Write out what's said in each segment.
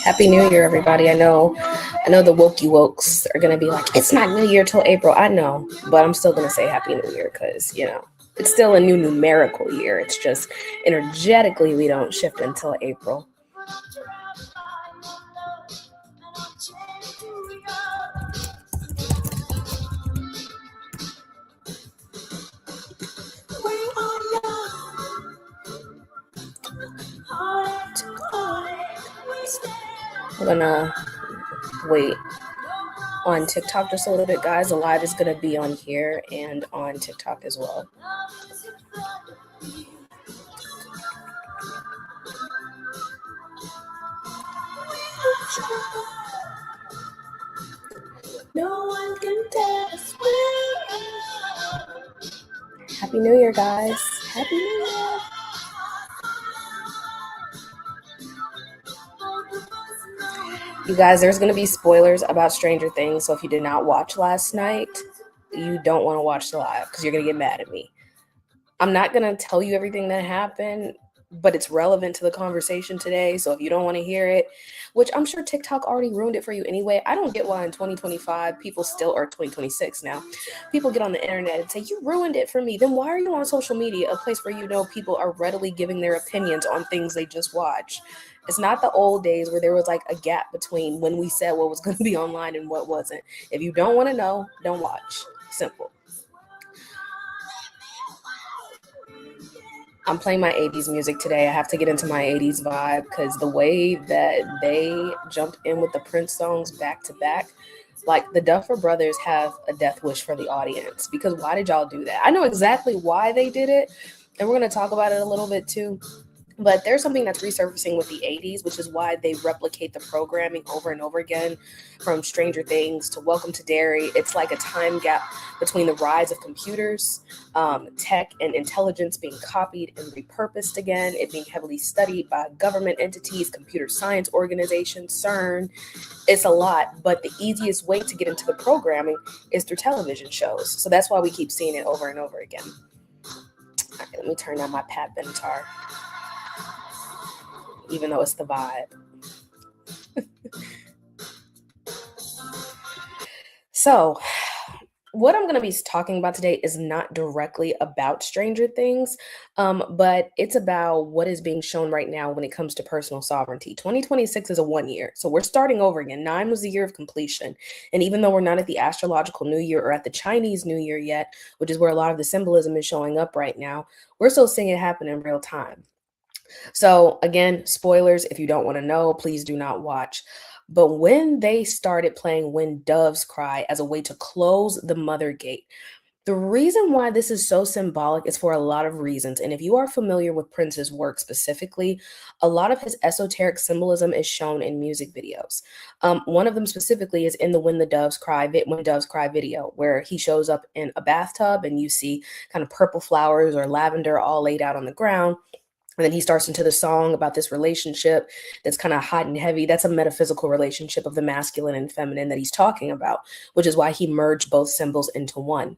Happy New Year, everybody. I know the wokey wokes are gonna be like, it's not New Year till April. I know, but I'm still gonna say Happy New Year because it's still a new numerical year. It's just energetically we don't shift until April. We're gonna wait on TikTok just a little bit, guys. The live is gonna be on here and on TikTok as well. No one can tell us where. Happy New Year, guys. Happy New Year. You guys, there's going to be spoilers about Stranger Things. So if you did not watch last night, you don't want to watch the live because you're going to get mad at me. I'm not going to tell you everything that happened, but it's relevant to the conversation today. So if you don't want to hear it, which I'm sure TikTok already ruined it for you anyway. I don't get why in 2025 people still, or 2026 now, people get on the internet and say, you ruined it for me. Then why are you on social media, a place where people are readily giving their opinions on things they just watch? It's not the old days where there was like a gap between when we said what was going to be online and what wasn't. If you don't want to know, don't watch. Simple. I'm playing my 80s music today. I have to get into my 80s vibe because the way that they jumped in with the Prince songs back to back, like the Duffer Brothers have a death wish for the audience. Because why did y'all do that? I know exactly why they did it, and we're going to talk about it a little bit too. But there's something that's resurfacing with the 80s, which is why they replicate the programming over and over again, from Stranger Things to Welcome to Derry. It's like a time gap between the rise of computers, tech, and intelligence being copied and repurposed again, it being heavily studied by government entities, computer science organizations, CERN. It's a lot, but the easiest way to get into the programming is through television shows. So that's why we keep seeing it over and over again. All right, let me turn down my Pat Benatar, even though it's the vibe. So, what I'm going to be talking about today is not directly about Stranger Things, but it's about what is being shown right now when it comes to personal sovereignty. 2026 is a 1 year, so we're starting over again. 9 was the year of completion. And even though we're not at the astrological new year or at the Chinese new year yet, which is where a lot of the symbolism is showing up right now, we're still seeing it happen in real time. So again, spoilers, if you don't want to know, please do not watch. But when they started playing When Doves Cry as a way to close the mother gate, the reason why this is so symbolic is for a lot of reasons. And if you are familiar with Prince's work specifically, a lot of his esoteric symbolism is shown in music videos. One of them specifically is in the When Doves Cry video, where he shows up in a bathtub and you see kind of purple flowers or lavender all laid out on the ground. And then he starts into the song about this relationship that's kind of hot and heavy. That's a metaphysical relationship of the masculine and feminine that he's talking about, which is why he merged both symbols into one.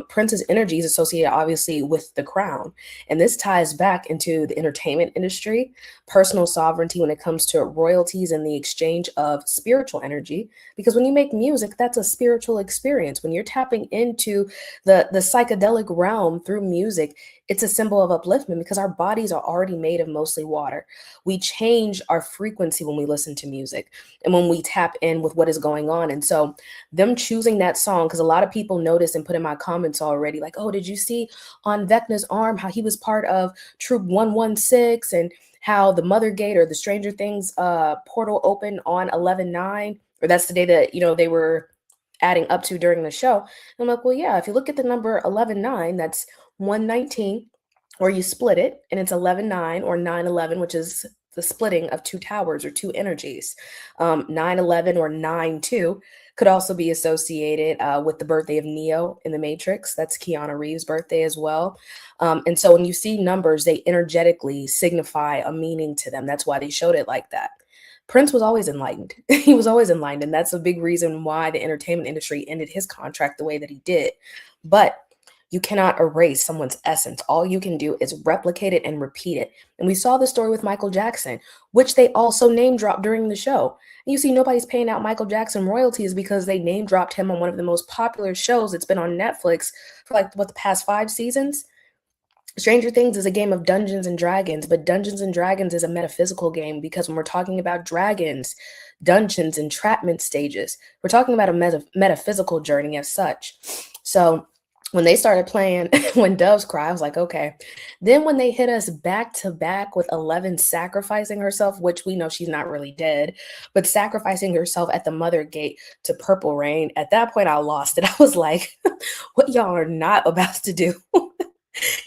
Prince's energy is associated obviously with the crown. And this ties back into the entertainment industry, personal sovereignty when it comes to royalties and the exchange of spiritual energy. Because when you make music, that's a spiritual experience. When you're tapping into the psychedelic realm through music, it's a symbol of upliftment because our bodies are already made of mostly water. We change our frequency when we listen to music and when we tap in with what is going on. And so them choosing that song, because a lot of people noticed and put in my comments already, like, oh, did you see on Vecna's arm how he was part of Troop 116 and how the Mother Gate or the Stranger Things portal opened on 11/9, or that's the day that, they were adding up to during the show. And I'm like, well, yeah, if you look at the number 11/9, that's 119, or you split it and it's 11/9 or 9/11, which is the splitting of two towers or two energies. 9/11 or 9/2 could also be associated with the birthday of Neo in the Matrix. That's Keanu Reeves' birthday as well. And so when you see numbers, they energetically signify a meaning to them. That's why they showed it like that. Prince was always enlightened. He was always enlightened. And that's a big reason why the entertainment industry ended his contract the way that he did. But You cannot erase someone's essence. All you can do is replicate it and repeat it. And we saw the story with Michael Jackson, which they also name dropped during the show. And you see, nobody's paying out Michael Jackson royalties because they name dropped him on one of the most popular shows that's been on Netflix for like what, the past 5 seasons. Stranger Things is a game of Dungeons and Dragons, but Dungeons and Dragons is a metaphysical game because when we're talking about dragons, dungeons, entrapment stages, we're talking about a metaphysical journey as such. So when they started playing When Doves Cry, I was like, okay. Then when they hit us back to back with 11 sacrificing herself, which we know she's not really dead, but sacrificing herself at the Mother Gate to Purple Rain, at that point I lost it. I was like, what y'all are not about to do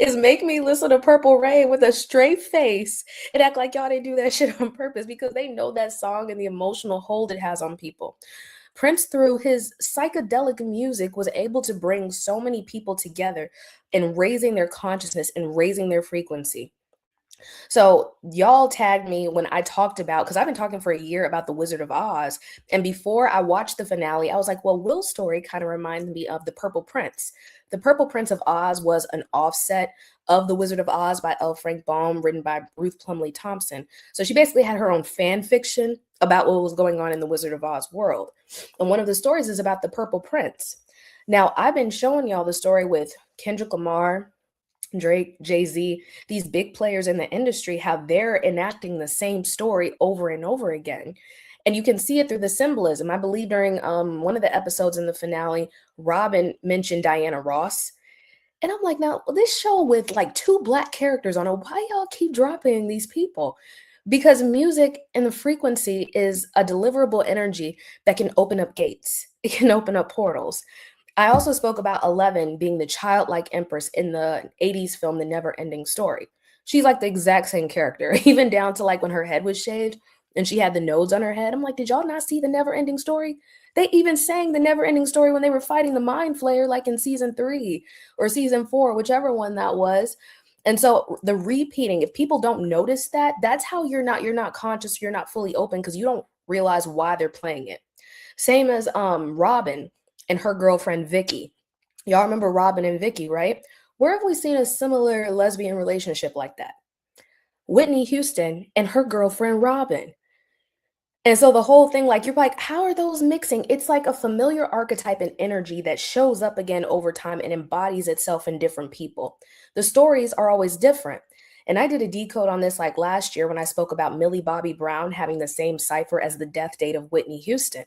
is make me listen to Purple Rain with a straight face and act like y'all didn't do that shit on purpose, because they know that song and the emotional hold it has on people. Prince, through his psychedelic music, was able to bring so many people together in raising their consciousness and raising their frequency. So y'all tagged me when I talked about, because I've been talking for a year about The Wizard of Oz. And before I watched the finale, I was like, well, Will's story kind of reminds me of The Purple Prince. The Purple Prince of Oz was an offset of The Wizard of Oz by L. Frank Baum, written by Ruth Plumley Thompson. So she basically had her own fan fiction about what was going on in the Wizard of Oz world. And one of the stories is about the Purple Prince. Now, I've been showing y'all the story with Kendrick Lamar, Drake, Jay-Z, these big players in the industry, how they're enacting the same story over and over again. And you can see it through the symbolism. I believe during one of the episodes in the finale, Robin mentioned Diana Ross. And I'm like, now, this show with like 2 Black characters on it, why y'all keep dropping these people? Because music and the frequency is a deliverable energy that can open up gates. It can open up portals. I also spoke about Eleven being the childlike empress in the 80s film The Never Ending Story. She's like the exact same character, even down to like when her head was shaved and she had the nodes on her head. I'm like, did y'all not see The Never Ending Story? They even sang The Never Ending Story when they were fighting the Mind Flayer, like in season 3 or season 4, whichever one that was. And so the repeating, if people don't notice that, that's how you're not conscious, you're not fully open, because you don't realize why they're playing it. Same as Robin and her girlfriend Vicky. Y'all remember Robin and Vicky, right? Where have we seen a similar lesbian relationship like that? Whitney Houston and her girlfriend Robin. And so the whole thing, like, you're like, how are those mixing? It's like a familiar archetype and energy that shows up again over time and embodies itself in different people. The stories are always different. And I did a decode on this like last year when I spoke about Millie Bobby Brown having the same cipher as the death date of Whitney Houston.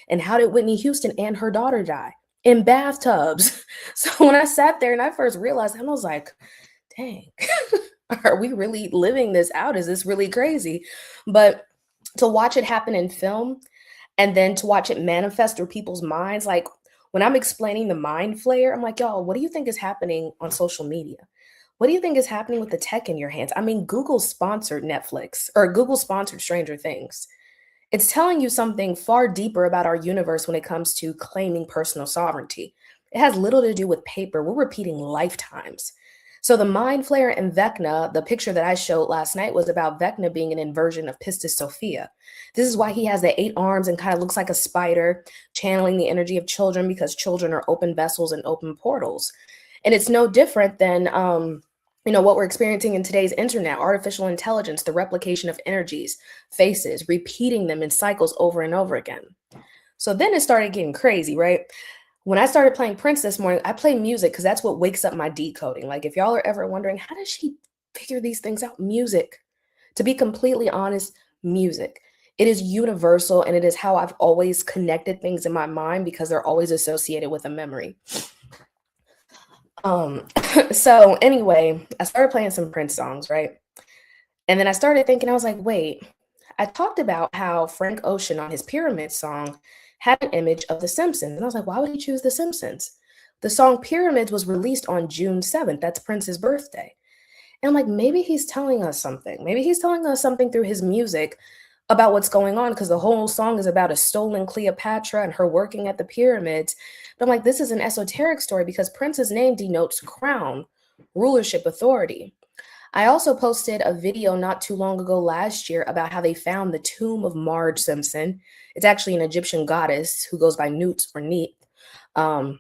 And how did Whitney Houston and her daughter die? In bathtubs. So when I sat there and I first realized, I was like, dang, are we really living this out? Is this really crazy? But to watch it happen in film and then to watch it manifest through people's minds, like when I'm explaining the Mind Flayer, I'm like, y'all, what do you think is happening on social media? What do you think is happening with the tech in your hands? I mean, Google sponsored Netflix, or Google sponsored Stranger Things. It's telling you something far deeper about our universe when it comes to claiming personal sovereignty. It has little to do with paper. We're repeating lifetimes. So the Mind Flayer and Vecna, the picture that I showed last night was about Vecna being an inversion of Pistis Sophia. This is why he has the 8 arms and kind of looks like a spider, channeling the energy of children, because children are open vessels and open portals. And it's no different than what we're experiencing in today's internet, artificial intelligence, the replication of energies, faces, repeating them in cycles over and over again. So then it started getting crazy, right? When I started playing Prince this morning, I play music because that's what wakes up my decoding. Like, if y'all are ever wondering, how does she figure these things out? Music. To be completely honest, music. It is universal, and it is how I've always connected things in my mind because they're always associated with a memory. So anyway, I started playing some Prince songs, right? And then I started thinking, I was like, wait, I talked about how Frank Ocean on his Pyramid song had an image of The Simpsons. And I was like, why would he choose The Simpsons? The song Pyramids was released on June 7th. That's Prince's birthday. And I'm like, maybe he's telling us something. Maybe he's telling us something through his music about what's going on, because the whole song is about a stolen Cleopatra and her working at the pyramids. But I'm like, this is an esoteric story because Prince's name denotes crown, rulership, authority. I also posted a video not too long ago last year about how they found the tomb of Marge Simpson. It's actually an Egyptian goddess who goes by Newt or Neat, who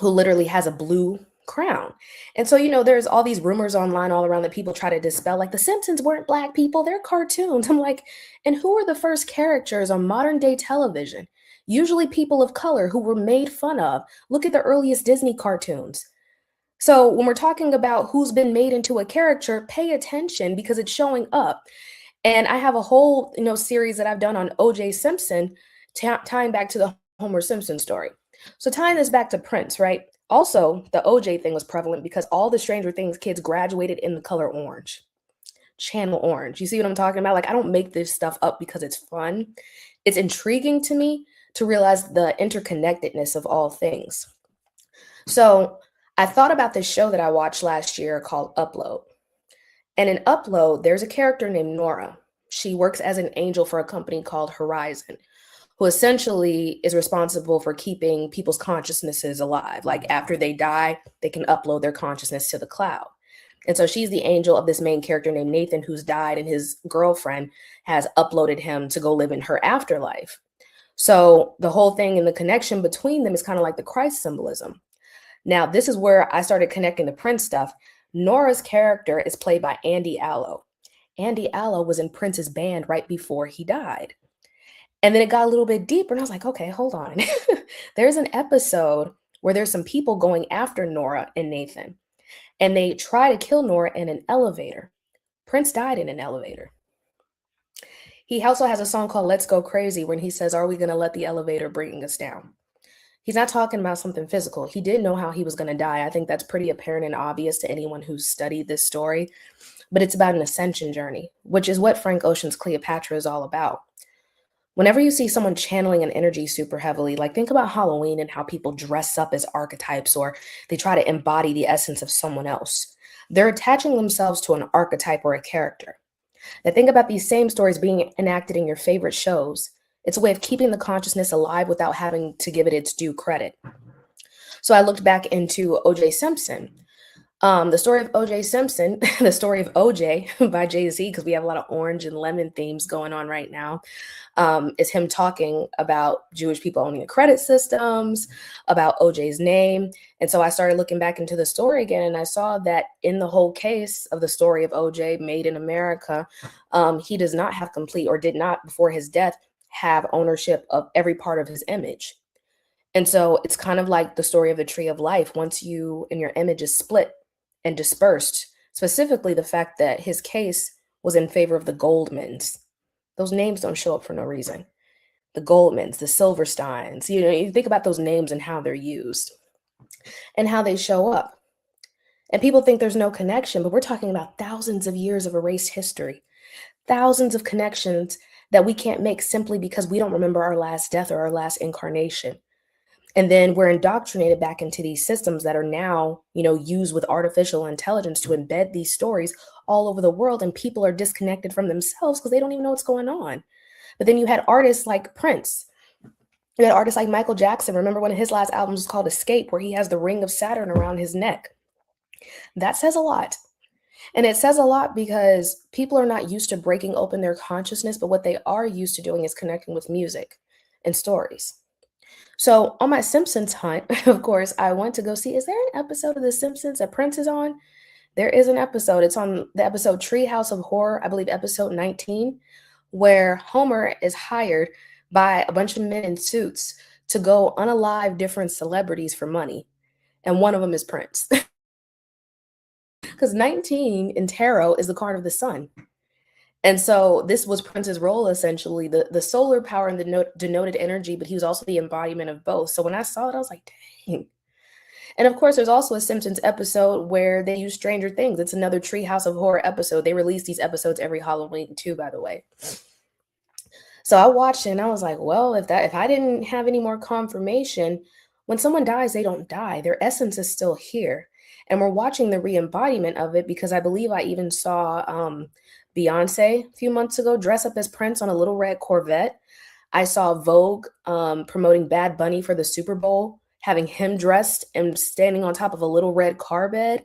literally has a blue crown. And so, there's all these rumors online all around that people try to dispel, like the Simpsons weren't black people, they're cartoons. I'm like, and who are the first characters on modern day television? Usually people of color who were made fun of. Look at the earliest Disney cartoons. So when we're talking about who's been made into a character, pay attention because it's showing up. And I have a whole, series that I've done on O.J. Simpson, tying back to the Homer Simpson story. So tying this back to Prince, right? Also, the O.J. thing was prevalent because all the Stranger Things kids graduated in the color orange, channel orange. You see what I'm talking about? Like, I don't make this stuff up because it's fun. It's intriguing to me to realize the interconnectedness of all things. So I thought about this show that I watched last year called Upload. And in Upload, there's a character named Nora. She works as an angel for a company called Horizon, who essentially is responsible for keeping people's consciousnesses alive. Like after they die, they can upload their consciousness to the cloud. And so she's the angel of this main character named Nathan, who's died, and his girlfriend has uploaded him to go live in her afterlife. So the whole thing and the connection between them is kind of like the Christ symbolism. Now, this is where I started connecting the Prince stuff. Nora's character is played by Andy Allo. Andy Allo was in Prince's band right before he died. And then it got a little bit deeper, and I was like, okay, hold on. There's an episode where there's some people going after Nora and Nathan, and they try to kill Nora in an elevator. Prince died in an elevator. He also has a song called Let's Go Crazy when he says, are we going to let the elevator bring us down? He's not talking about something physical. He didn't know how he was going to die. I think that's pretty apparent and obvious to anyone who's studied this story. But it's about an ascension journey, which is what Frank Ocean's Cleopatra is all about. Whenever you see someone channeling an energy super heavily, like think about Halloween and how people dress up as archetypes or they try to embody the essence of someone else. They're attaching themselves to an archetype or a character. Now think about these same stories being enacted in your favorite shows. It's a way of keeping the consciousness alive without having to give it its due credit. So I looked back into O.J. Simpson. The story of O.J. Simpson, the story of O.J. by Jay-Z, because we have a lot of orange and lemon themes going on right now, is him talking about Jewish people owning the credit systems, about O.J.'s name. And so I started looking back into the story again, and I saw that in the whole case of the story of O.J. made in America, he does not have complete, or did not before his death, have ownership of every part of his image. And so it's kind of like the story of the tree of life. Once you and your image is split and dispersed, specifically the fact that his case was in favor of the Goldmans. Those names don't show up for no reason. The Goldmans, the Silversteins, you think about those names and how they're used and how they show up. And people think there's no connection, but we're talking about thousands of years of erased history, thousands of connections that we can't make simply because we don't remember our last death or our last incarnation. And then we're indoctrinated back into these systems that are now, used with artificial intelligence to embed these stories all over the world. And people are disconnected from themselves because they don't even know what's going on. But then you had artists like Prince. You had artists like Michael Jackson. Remember one of his last albums was called Escape, where he has the ring of Saturn around his neck. That says a lot. And it says a lot because people are not used to breaking open their consciousness, but what they are used to doing is connecting with music and stories. So on my Simpsons hunt, of course, I went to go see, is there an episode of The Simpsons that Prince is on? There is an episode. It's on the episode Treehouse of Horror, I believe episode 19, where Homer is hired by a bunch of men in suits to go unalive different celebrities for money. And one of them is Prince. Because 19 in tarot is the card of the sun. And so this was Prince's role, essentially, the solar power and the denoted energy, but he was also the embodiment of both. So when I saw it, I was like, dang. And of course, there's also a Simpsons episode where they use Stranger Things. It's another Treehouse of Horror episode. They release these episodes every Halloween too, by the way. So I watched it and I was like, well, if I didn't have any more confirmation, when someone dies, they don't die. Their essence is still here. And we're watching the re-embodiment of it because I believe I even saw Beyonce a few months ago dress up as Prince on a little red Corvette. I saw Vogue promoting Bad Bunny for the Super Bowl, having him dressed and standing on top of a little red car bed.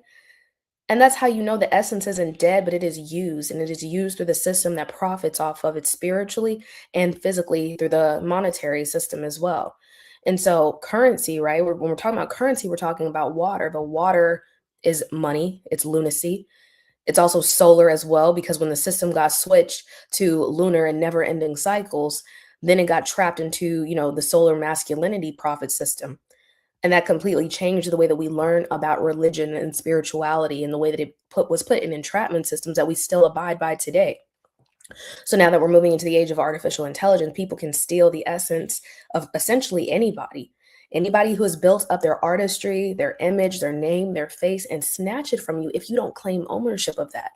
And that's how you know the essence isn't dead, but it is used. And it is used through the system that profits off of it spiritually and physically through the monetary system as well. And so currency, right? When we're talking about currency, we're talking about water, but water is money, it's lunacy. It's also solar as well, because when the system got switched to lunar and never ending cycles, then it got trapped into, the solar masculinity profit system. And that completely changed the way that we learn about religion and spirituality, and the way that it was put in entrapment systems that we still abide by today. So now that we're moving into the age of artificial intelligence, people can steal the essence of essentially anybody. Anybody who has built up their artistry, their image, their name, their face, and snatch it from you if you don't claim ownership of that.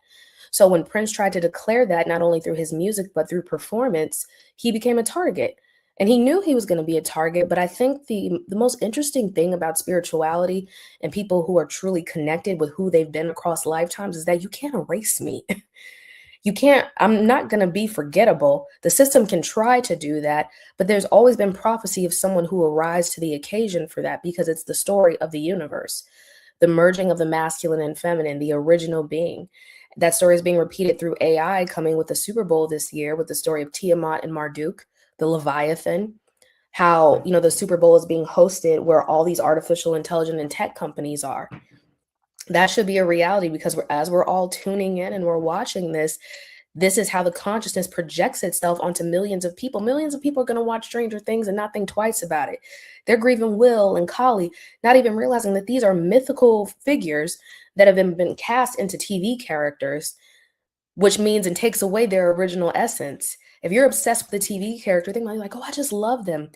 So when Prince tried to declare that, not only through his music, but through performance, he became a target. And he knew he was going to be a target. But I think the most interesting thing about spirituality and people who are truly connected with who they've been across lifetimes is that you can't erase me. You can't, I'm not going to be forgettable. The system can try to do that, but there's always been prophecy of someone who will rise to the occasion for that, because it's the story of the universe, the merging of the masculine and feminine, the original being. That story is being repeated through AI, coming with the Super Bowl this year with the story of Tiamat and Marduk, the Leviathan. How, the Super Bowl is being hosted where all these artificial intelligence and tech companies are. That should be a reality, because as we're all tuning in and we're watching this is how the consciousness projects itself onto millions of people. Millions of people are going to watch Stranger Things and not think twice about it. They're grieving Will and Collie, not even realizing that these are mythical figures that have been cast into TV characters, which means and takes away their original essence. If you're obsessed with the TV character, they might be like, oh, I just love them.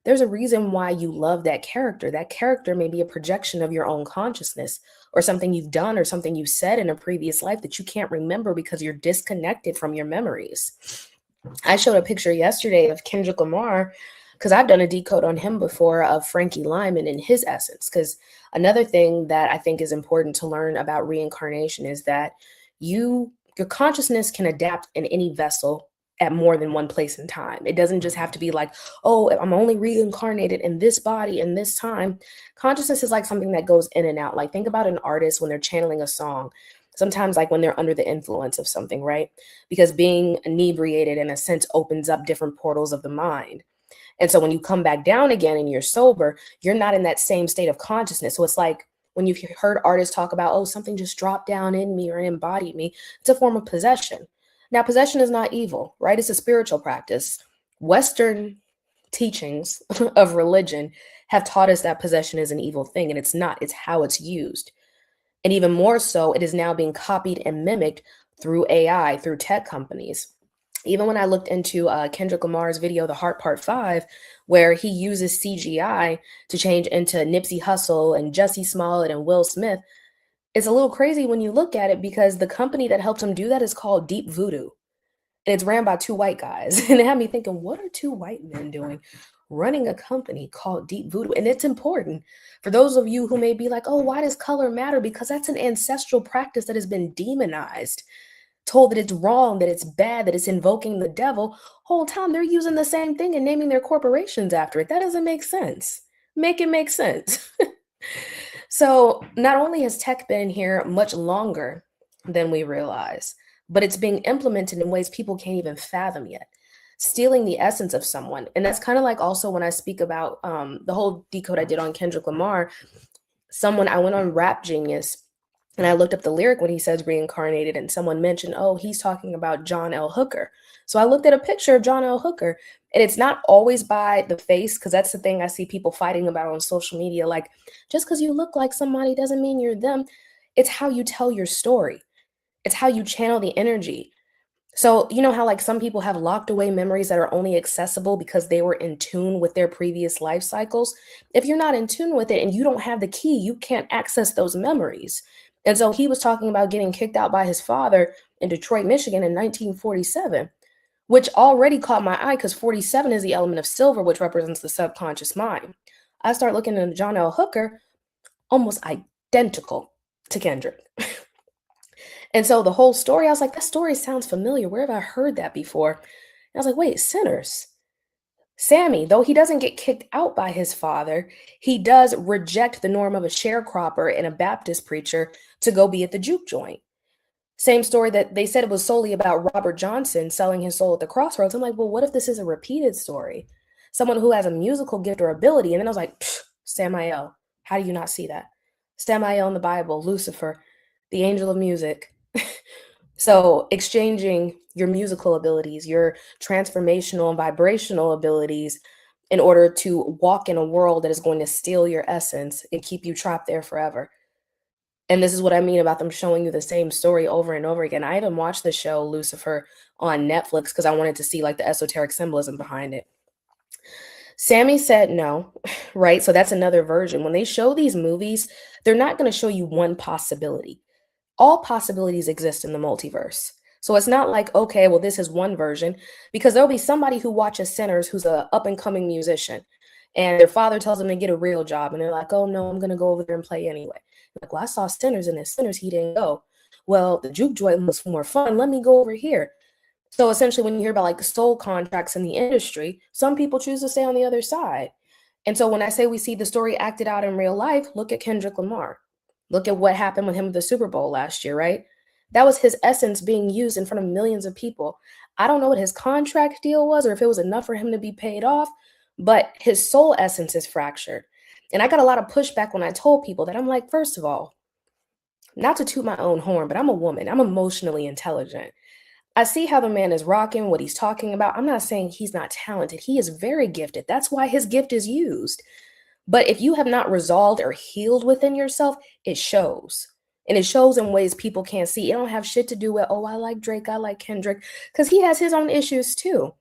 There's a reason why you love that character. That character may be a projection of your own consciousness, or something you've done or something you said in a previous life that you can't remember because you're disconnected from your memories. I showed a picture yesterday of Kendrick Lamar, because I've done a decode on him before, of Frankie Lyman and his essence. Because another thing that I think is important to learn about reincarnation is that your consciousness can adapt in any vessel at more than one place in time. It doesn't just have to be like, oh, I'm only reincarnated in this body in this time. Consciousness is like something that goes in and out. Like, think about an artist when they're channeling a song. Sometimes, like when they're under the influence of something, right? Because being inebriated, in a sense, opens up different portals of the mind. And so when you come back down again and you're sober, you're not in that same state of consciousness. So it's like when you've heard artists talk about, oh, something just dropped down in me or embodied me, it's a form of possession. Now, possession is not evil, right? It's a spiritual practice. Western teachings of religion have taught us that possession is an evil thing, and it's not. It's how it's used. And even more so, it is now being copied and mimicked through AI, through tech companies. Even when I looked into Kendrick Lamar's video, The Heart Part 5, where he uses CGI to change into Nipsey Hussle and Jussie Smollett and Will Smith, it's a little crazy when you look at it, because the company that helped him do that is called Deep Voodoo. And it's ran by two white guys. And it had me thinking, what are two white men doing running a company called Deep Voodoo? And it's important for those of you who may be like, oh, why does color matter? Because that's an ancestral practice that has been demonized, told that it's wrong, that it's bad, that it's invoking the devil. Whole time they're using the same thing and naming their corporations after it. That doesn't make sense. Make it make sense. So not only has tech been here much longer than we realize, but it's being implemented in ways people can't even fathom yet, stealing the essence of someone. And that's kind of like also when I speak about the whole decode I did on Kendrick Lamar. I went on Rap Genius and I looked up the lyric when he says reincarnated, and someone mentioned, oh, he's talking about John L. Hooker. So I looked at a picture of John L. Hooker, and it's not always by the face, because that's the thing I see people fighting about on social media. Like, just because you look like somebody doesn't mean you're them. It's how you tell your story. It's how you channel the energy. So, you know how like some people have locked away memories that are only accessible because they were in tune with their previous life cycles? If you're not in tune with it and you don't have the key, you can't access those memories. And so he was talking about getting kicked out by his father in Detroit, Michigan in 1947, which already caught my eye because 47 is the element of silver, which represents the subconscious mind. I start looking at John L. Hooker, almost identical to Kendrick. And so the whole story, I was like, that story sounds familiar. Where have I heard that before? And I was like, wait, Sinners. Sammy, though he doesn't get kicked out by his father, he does reject the norm of a sharecropper and a Baptist preacher to go be at the juke joint. Same story that they said it was solely about Robert Johnson selling his soul at the crossroads. I'm like, well, what if this is a repeated story? someone who has a musical gift or ability. And then I was like, Samael, how do you not see that? Samael in the Bible, Lucifer, the angel of music. So exchanging your musical abilities, your transformational and vibrational abilities in order to walk in a world that is going to steal your essence and keep you trapped there forever. And this is what I mean about them showing you the same story over and over again. I even watched the show Lucifer on Netflix because I wanted to see like the esoteric symbolism behind it. Sammy said no, right? So that's another version. When they show these movies, they're not going to show you one possibility. All possibilities exist in the multiverse. So it's not like, okay, well, this is one version, because there'll be somebody who watches Sinners who's a up and coming musician, and their father tells them to get a real job, and they're like, oh no, I'm gonna go over there and play anyway. Like, well, I saw Sinners in this Sinners, he didn't go. Well, the juke joint was more fun. Let me go over here. So essentially, when you hear about like soul contracts in the industry, some people choose to stay on the other side. And so when I say we see the story acted out in real life, look at Kendrick Lamar. Look at what happened with him at the Super Bowl last year, right? That was his essence being used in front of millions of people. I don't know what his contract deal was or if it was enough for him to be paid off, but his soul essence is fractured. And I got a lot of pushback when I told people that. I'm like, first of all, not to toot my own horn, but I'm a woman. I'm emotionally intelligent. I see how the man is rocking, what he's talking about. I'm not saying he's not talented. He is very gifted. That's why his gift is used. But if you have not resolved or healed within yourself, it shows. And it shows in ways people can't see. It don't have shit to do with, oh, I like Drake, I like Kendrick, because he has his own issues too.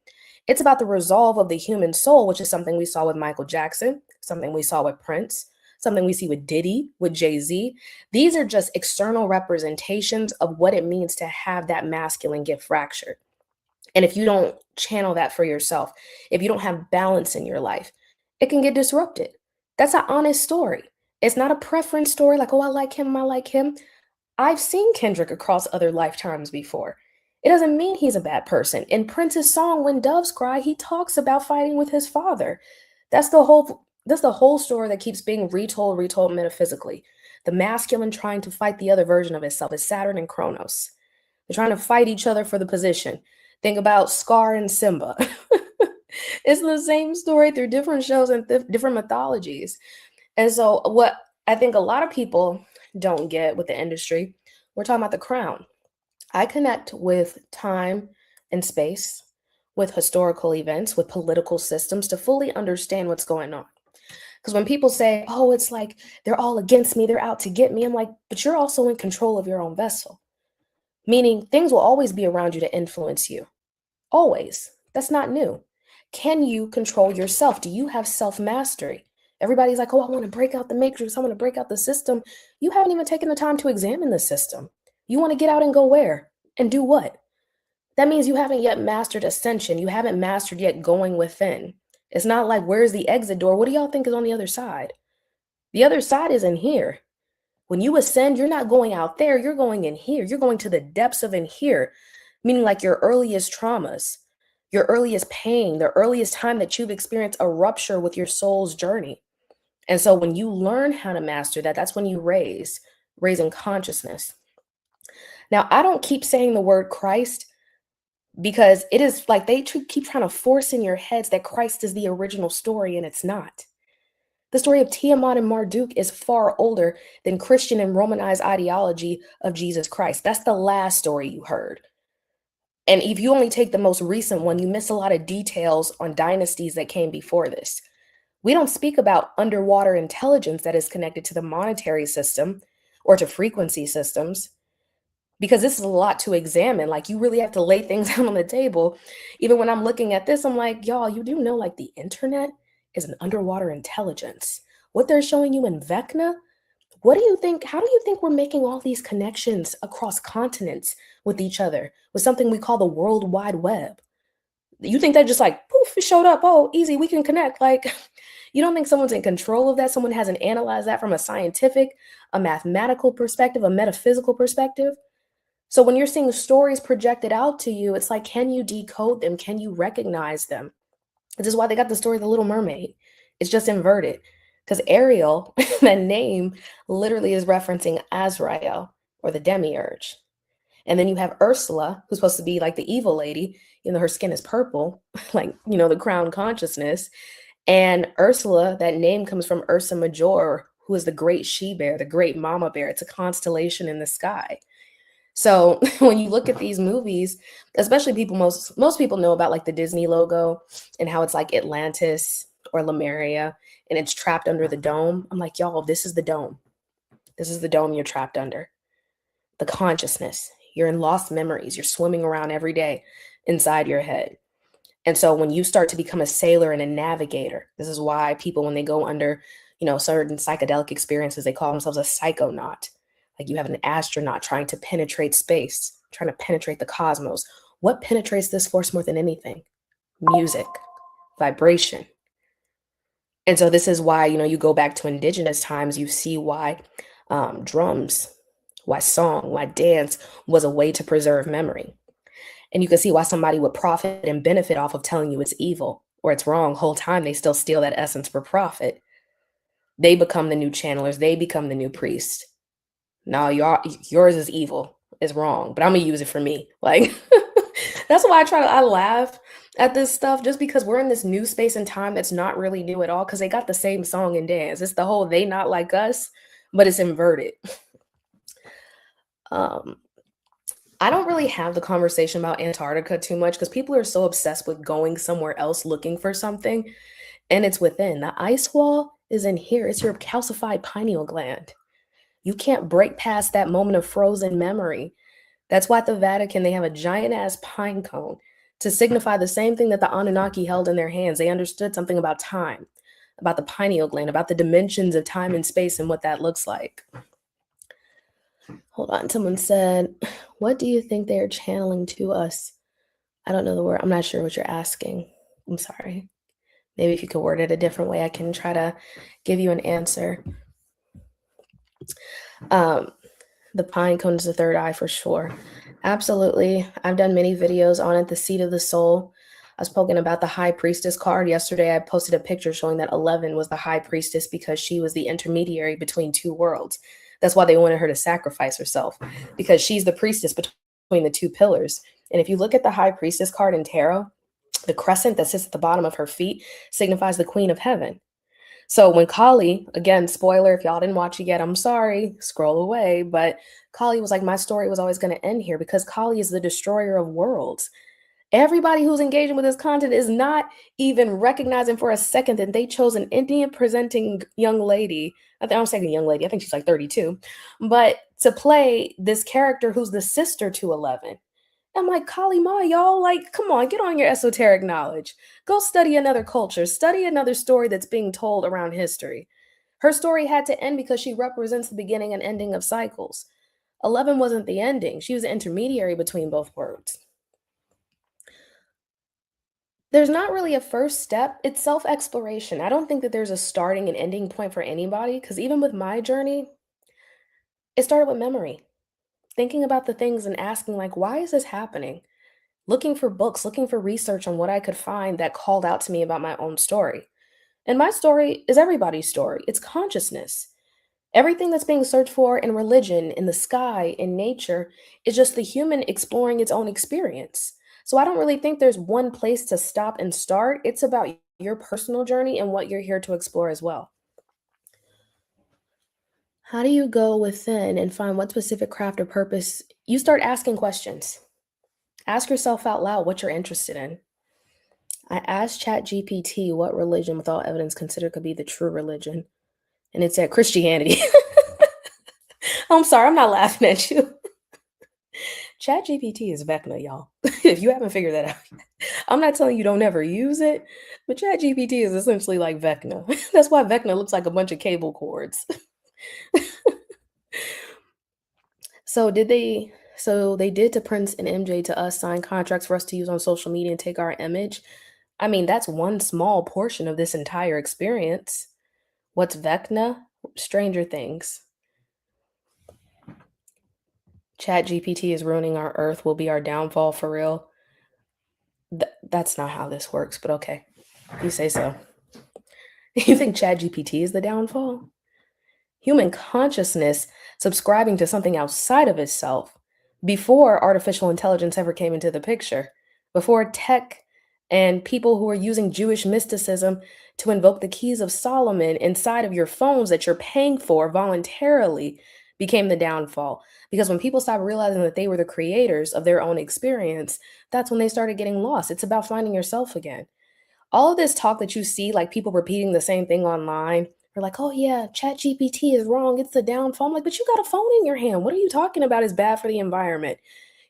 It's about the resolve of the human soul, which is something we saw with Michael Jackson, something we saw with Prince, something we see with Diddy, with Jay-Z. These are just external representations of what it means to have that masculine gift fractured. And if you don't channel that for yourself, if you don't have balance in your life, it can get disrupted. That's an honest story. It's not a preference story like, oh, I like him, I like him. I've seen Kendrick across other lifetimes before. It doesn't mean he's a bad person. In Prince's song When Doves Cry, he talks about fighting with his father. That's the whole story that keeps being retold metaphysically. The masculine trying to fight the other version of itself is Saturn and Kronos. They're trying to fight each other for the position. Think about Scar and Simba. It's the same story through different shows and different mythologies. And so, what I think a lot of people don't get with the industry, we're talking about the crown. I connect with time and space, with historical events, with political systems to fully understand what's going on. Because when people say, oh, it's like they're all against me, they're out to get me, I'm like, but you're also in control of your own vessel. Meaning things will always be around you to influence you. Always. That's not new. Can you control yourself? Do you have self mastery? Everybody's like, oh, I want to break out the matrix. I want to break out the system. You haven't even taken the time to examine the system. You want to get out and go where? And do what? That means you haven't yet mastered ascension. You haven't mastered yet going within. It's not like, where's the exit door? What do y'all think is on the other side? The other side is in here. When you ascend, you're not going out there. You're going in here. You're going to the depths of in here, meaning like your earliest traumas, your earliest pain, the earliest time that you've experienced a rupture with your soul's journey. And so when you learn how to master that, that's when you raising consciousness. Now, I don't keep saying the word Christ because it is like they keep trying to force in your heads that Christ is the original story, and it's not. The story of Tiamat and Marduk is far older than Christian and Romanized ideology of Jesus Christ. That's the last story you heard. And if you only take the most recent one, you miss a lot of details on dynasties that came before this. We don't speak about underwater intelligence that is connected to the monetary system or to frequency systems, because this is a lot to examine. Like, you really have to lay things out on the table. Even when I'm looking at this, I'm like, y'all, you do know like the internet is an underwater intelligence. What they're showing you in Vecna, what do you think? How do you think we're making all these connections across continents with each other with something we call the World Wide Web? You think that just like, poof, it showed up. Oh, easy, we can connect. Like, you don't think someone's in control of that? Someone hasn't analyzed that from a scientific, a mathematical perspective, a metaphysical perspective? So when you're seeing stories projected out to you, it's like, can you decode them? Can you recognize them? This is why they got the story of the Little Mermaid. It's just inverted. Because Ariel, that name literally is referencing Azrael or the demiurge. And then you have Ursula, who's supposed to be like the evil lady, even though her skin is purple, like, the crown consciousness. And Ursula, that name comes from Ursa Major, who is the great she bear, the great mama bear. It's a constellation in the sky. So when you look at these movies, especially most people know about like the Disney logo and how it's like Atlantis or Lemuria and it's trapped under the dome. I'm like, y'all, this is the dome. This is the dome you're trapped under. The consciousness. You're in lost memories. You're swimming around every day inside your head. And so when you start to become a sailor and a navigator, this is why people, when they go under, certain psychedelic experiences, they call themselves a psychonaut. Like you have an astronaut trying to penetrate space, trying to penetrate the cosmos. What penetrates this force more than anything? Music, vibration. And so this is why, you go back to indigenous times, you see why drums, why song, why dance was a way to preserve memory. And you can see why somebody would profit and benefit off of telling you it's evil or it's wrong. Whole time they still steal that essence for profit. They become the new channelers. They become the new priest. No, yours is evil. It's wrong, but I'm gonna use it for me. Like that's why I laugh at this stuff, just because we're in this new space and time that's not really new at all, because they got the same song and dance. It's the whole they not like us, but it's inverted. I don't really have the conversation about Antarctica too much because people are so obsessed with going somewhere else looking for something, and it's within. The ice wall is in here. It's your calcified pineal gland. You can't break past that moment of frozen memory. That's why at the Vatican, they have a giant ass pine cone to signify the same thing that the Anunnaki held in their hands. They understood something about time, about the pineal gland, about the dimensions of time and space and what that looks like. Hold on. Someone said, what do you think they are channeling to us? I don't know the word. I'm not sure what you're asking. I'm sorry. Maybe if you could word it a different way, I can try to give you an answer. The pine cone is the third eye for sure. Absolutely. I've done many videos on it, the seat of the soul. I was spoken about the high priestess card. Yesterday, I posted a picture showing that 11 was the high priestess because she was the intermediary between two worlds. That's why they wanted her to sacrifice herself, because she's the priestess between the two pillars. And if you look at the high priestess card in tarot, the crescent that sits at the bottom of her feet signifies the queen of heaven. So when Kali, again, spoiler, if y'all didn't watch it yet, I'm sorry, scroll away. But Kali was like, my story was always going to end here, because Kali is the destroyer of worlds. Everybody who's engaging with this content is not even recognizing for a second that they chose an Indian presenting young lady. I'm saying young lady, I think she's like 32, but to play this character who's the sister to 11. I'm like, Kali Ma, y'all, like, come on, get on your esoteric knowledge. Go study another culture, study another story that's being told around history. Her story had to end because she represents the beginning and ending of cycles. 11 wasn't the ending. She was the intermediary between both worlds. There's not really a first step. It's self-exploration. I don't think that there's a starting and ending point for anybody, because even with my journey, it started with memory. Thinking about the things and asking, like, why is this happening? Looking for books, looking for research on what I could find that called out to me about my own story. And my story is everybody's story. It's consciousness. Everything that's being searched for in religion, in the sky, in nature, is just the human exploring its own experience. So I don't really think there's one place to stop and start. It's about your personal journey and what you're here to explore as well. How do you go within and find what specific craft or purpose? You start asking questions. Ask yourself out loud what you're interested in. I asked ChatGPT what religion with all evidence considered could be the true religion, and it said Christianity. I'm sorry, I'm not laughing at you. ChatGPT is Vecna, y'all. If you haven't figured that out, I'm not telling you don't ever use it, but ChatGPT is essentially like Vecna. That's why Vecna looks like a bunch of cable cords. So they did to Prince and MJ to us, sign contracts for us to use on social media and take our image. I mean, that's one small portion of this entire experience. What's Vecna? Stranger Things. ChatGPT is ruining our earth, will be our downfall for real. That's not how this works, but okay. You say so. You think ChatGPT is the downfall? Human consciousness subscribing to something outside of itself before artificial intelligence ever came into the picture, before tech and people who are using Jewish mysticism to invoke the keys of Solomon inside of your phones that you're paying for voluntarily became the downfall. Because when people stopped realizing that they were the creators of their own experience, that's when they started getting lost. It's about finding yourself again. All of this talk that you see, like people repeating the same thing online, are like, oh yeah, chat GPT is wrong, it's the downfall. I'm like, but you got a phone in your hand. What are you talking about is bad for the environment?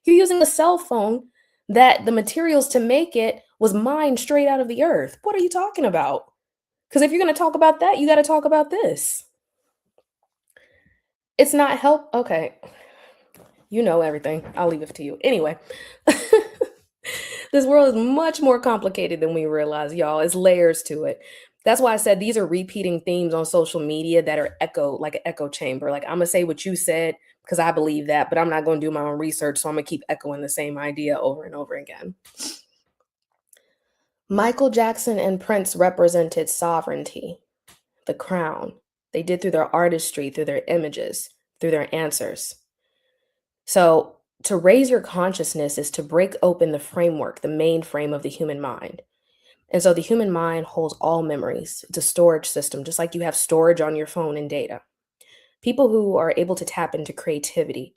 You're using a cell phone that the materials to make it was mined straight out of the earth. What are you talking about? Because if you're going to talk about that, you got to talk about this. It's not help. Okay. You know everything. I'll leave it to you. Anyway, this world is much more complicated than we realize, y'all. It's layers to it. That's why I said these are repeating themes on social media that are echo, like an echo chamber. Like, I'm going to say what you said because I believe that, but I'm not going to do my own research. So I'm going to keep echoing the same idea over and over again. Michael Jackson and Prince represented sovereignty, the crown. They did through their artistry, through their images, through their answers. So, to raise your consciousness is to break open the framework, the mainframe of the human mind. And so, the human mind holds all memories. It's a storage system, just like you have storage on your phone and data. People who are able to tap into creativity,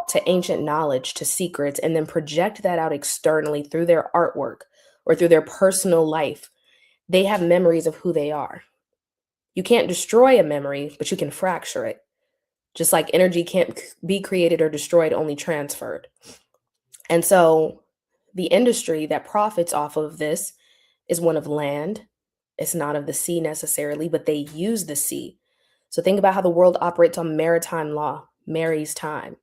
to ancient knowledge, to secrets, and then project that out externally through their artwork or through their personal life, they have memories of who they are. You can't destroy a memory, but you can fracture it. Just like energy can't be created or destroyed, only transferred. And so the industry that profits off of this is one of land. It's not of the sea necessarily, but they use the sea. So think about how the world operates on maritime law, Mary's time.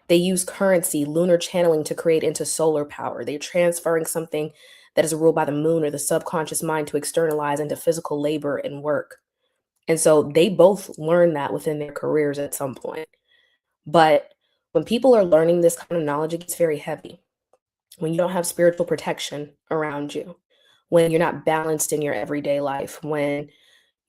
They use currency, lunar channeling to create into solar power. They're transferring something that is ruled by the moon or the subconscious mind to externalize into physical labor and work. And so they both learn that within their careers at some point. But when people are learning this kind of knowledge, it gets very heavy. When you don't have spiritual protection around you, when you're not balanced in your everyday life, when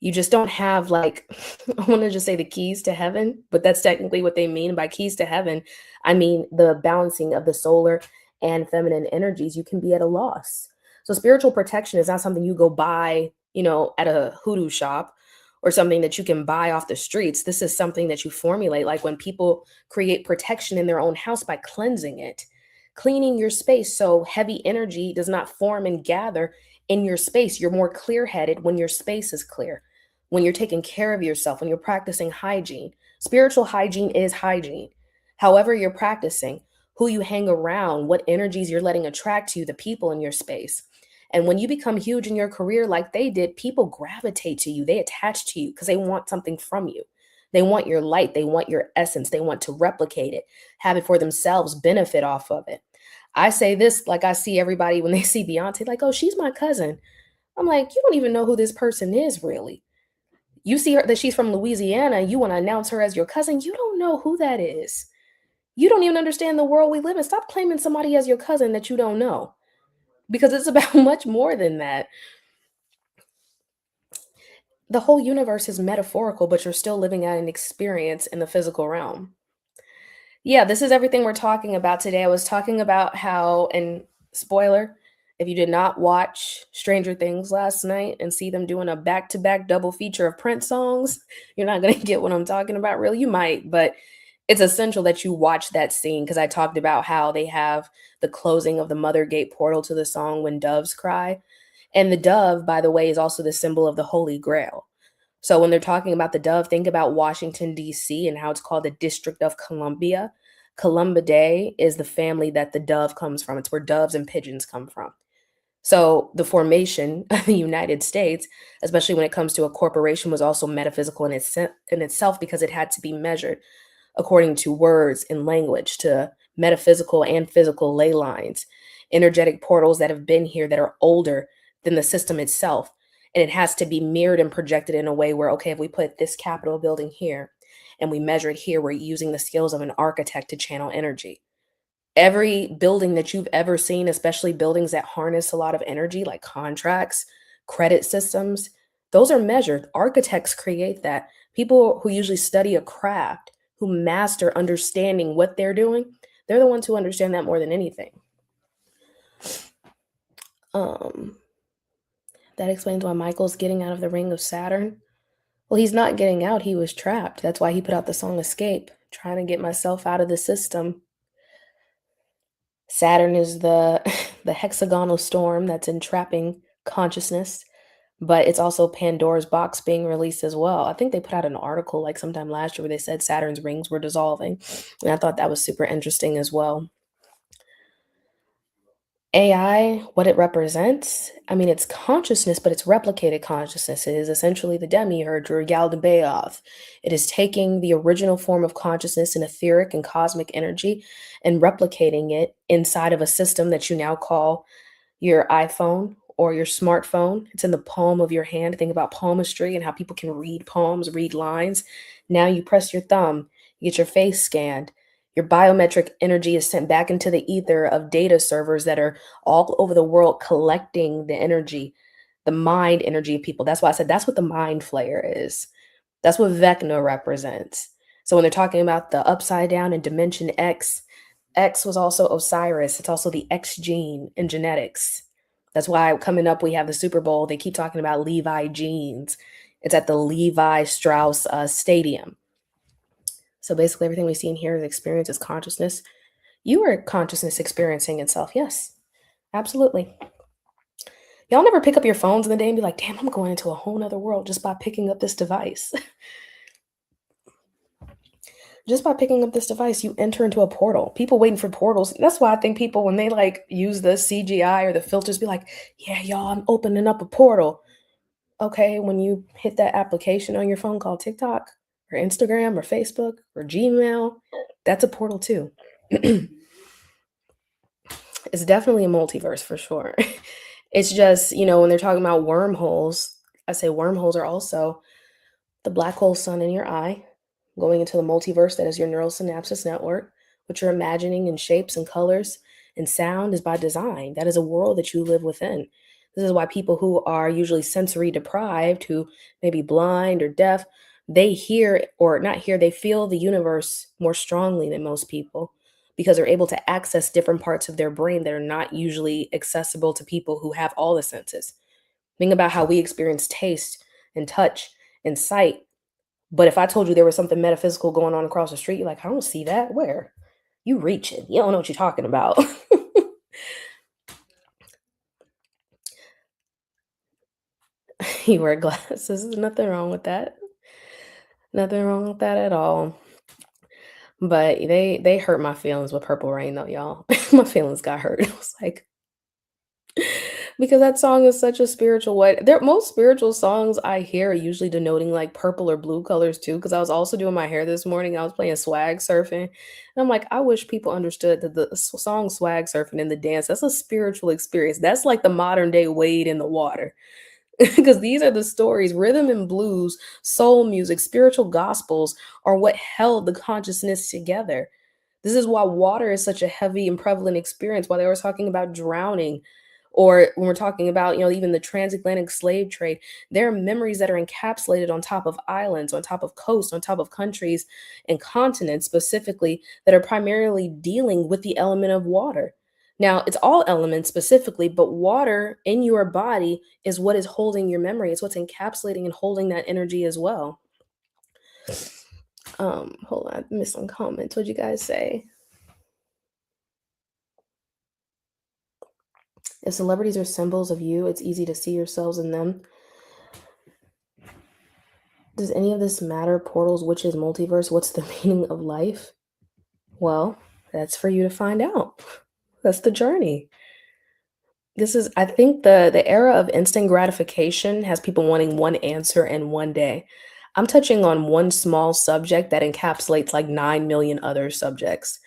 you just don't have, like, I want to just say the keys to heaven, but that's technically what they mean by keys to heaven. I mean, the balancing of the solar and feminine energies, you can be at a loss. So spiritual protection is not something you go buy, at a hoodoo shop or something that you can buy off the streets. This is something that you formulate, like when people create protection in their own house by cleansing it, cleaning your space so heavy energy does not form and gather in your space. You're more clear headed when your space is clear, when you're taking care of yourself, when you're practicing hygiene. Spiritual hygiene is hygiene. However, you're practicing, who you hang around, what energies you're letting attract to you, the people in your space. And when you become huge in your career like they did, people gravitate to you. They attach to you because they want something from you. They want your light. They want your essence. They want to replicate it, have it for themselves, benefit off of it. I say this like I see everybody when they see Beyonce, like, oh, she's my cousin. I'm like, you don't even know who this person is, really. You see her that she's from Louisiana, you want to announce her as your cousin. You don't know who that is. You don't even understand the world we live in. Stop claiming somebody as your cousin that you don't know, because it's about much more than that. The whole universe is metaphorical, but you're still living out an experience in the physical realm. Yeah, this is everything we're talking about today. I was talking about how, and spoiler, if you did not watch Stranger Things last night and see them doing a back-to-back double feature of Prince songs, you're not going to get what I'm talking about. Really, you might, but it's essential that you watch that scene, because I talked about how they have the closing of the Mother Gate portal to the song When Doves Cry. And the dove, by the way, is also the symbol of the Holy Grail. So when they're talking about the dove, think about Washington, D.C., and how it's called the District of Columbia. Columbidae is the family that the dove comes from. It's where doves and pigeons come from. So the formation of the United States, especially when it comes to a corporation, was also metaphysical in itself, because it had to be measured according to words and language, to metaphysical and physical ley lines, energetic portals that have been here that are older than the system itself. And it has to be mirrored and projected in a way where, okay, if we put this Capitol building here and we measure it here, we're using the skills of an architect to channel energy. Every building that you've ever seen, especially buildings that harness a lot of energy, like contracts, credit systems, those are measured. Architects create that. People who usually study a craft, who master understanding what they're doing, They're the ones who understand that more than anything. Um, that explains why Michael's getting out of the ring of Saturn. Well, he's not getting out, he was trapped. That's why he put out the song Escape, trying to get myself out of the system. Saturn is the the hexagonal storm that's entrapping consciousness, but it's also Pandora's box being released as well. I think they put out an article like sometime last year where they said Saturn's rings were dissolving, and I thought that was super interesting as well. AI, what it represents, I mean, it's consciousness, but it's replicated consciousness. It is essentially the demiurge or Yaldabaoth. It is taking the original form of consciousness in etheric and cosmic energy and replicating it inside of a system that you now call your iPhone or your smartphone. It's in the palm of your hand. Think about palmistry and how people can read poems, read lines. Now you press your thumb, you get your face scanned. Your biometric energy is sent back into the ether of data servers that are all over the world collecting the energy, the mind energy of people. That's why I said that's what the mind flayer is. That's what Vecna represents. So when they're talking about the upside down and dimension X, X was also Osiris. It's also the X gene in genetics. That's why coming up we have the Super Bowl. They keep talking about Levi jeans. It's at the Levi Strauss Stadium. So basically, everything we see in here is experience, is consciousness. You are consciousness experiencing itself. Yes, absolutely. Y'all never pick up your phones in the day and be like, damn, I'm going into a whole nother world just by picking up this device. Just by picking up this device, you enter into a portal. People waiting for portals. That's why I think people, when they like use the CGI or the filters, be like, yeah, y'all, I'm opening up a portal. Okay, when you hit that application on your phone called TikTok or Instagram or Facebook or Gmail, that's a portal too. It's definitely a multiverse for sure. It's just, when they're talking about wormholes, I say wormholes are also the black hole sun in your eye, going into the multiverse that is your neural synapses network. What you're imagining in shapes and colors and sound is by design. That is a world that you live within. This is why people who are usually sensory deprived, who may be blind or deaf, they hear or not hear, they feel the universe more strongly than most people because they're able to access different parts of their brain that are not usually accessible to people who have all the senses. Think about how we experience taste and touch and sight. But if I told you there was something metaphysical going on across the street, you're like, I don't see that. Where? You reaching. You don't know what you're talking about. You wear glasses. There's nothing wrong with that. Nothing wrong with that at all. But they hurt my feelings with Purple Rain though, y'all. My feelings got hurt. It was like because that song is such a spiritual way. There most spiritual songs I hear are usually denoting like purple or blue colors too. Because I was also doing my hair this morning. I was playing swag surfing. And I'm like, I wish people understood that the song swag surfing and the dance, that's a spiritual experience. That's like the modern day wade in the water. Because these are the stories. Rhythm and blues, soul music, spiritual gospels are what held the consciousness together. This is why water is such a heavy and prevalent experience. Why they were talking about drowning, or when we're talking about, even the transatlantic slave trade, there are memories that are encapsulated on top of islands, on top of coasts, on top of countries and continents specifically that are primarily dealing with the element of water. Now, it's all elements specifically, but water in your body is what is holding your memory. It's what's encapsulating and holding that energy as well. Hold on, I missed some comments. What'd you guys say? If celebrities are symbols of you, it's easy to see yourselves in them. Does any of this matter? Portals, witches, multiverse, what's the meaning of life? Well, that's for you to find out. That's the journey. This is, I think the era of instant gratification has people wanting one answer in one day. I'm touching on one small subject that encapsulates like 9 million other subjects.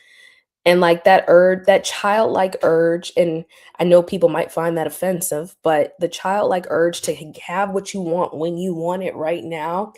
And like that urge, that childlike urge, and I know people might find that offensive, but the childlike urge to have what you want when you want it right now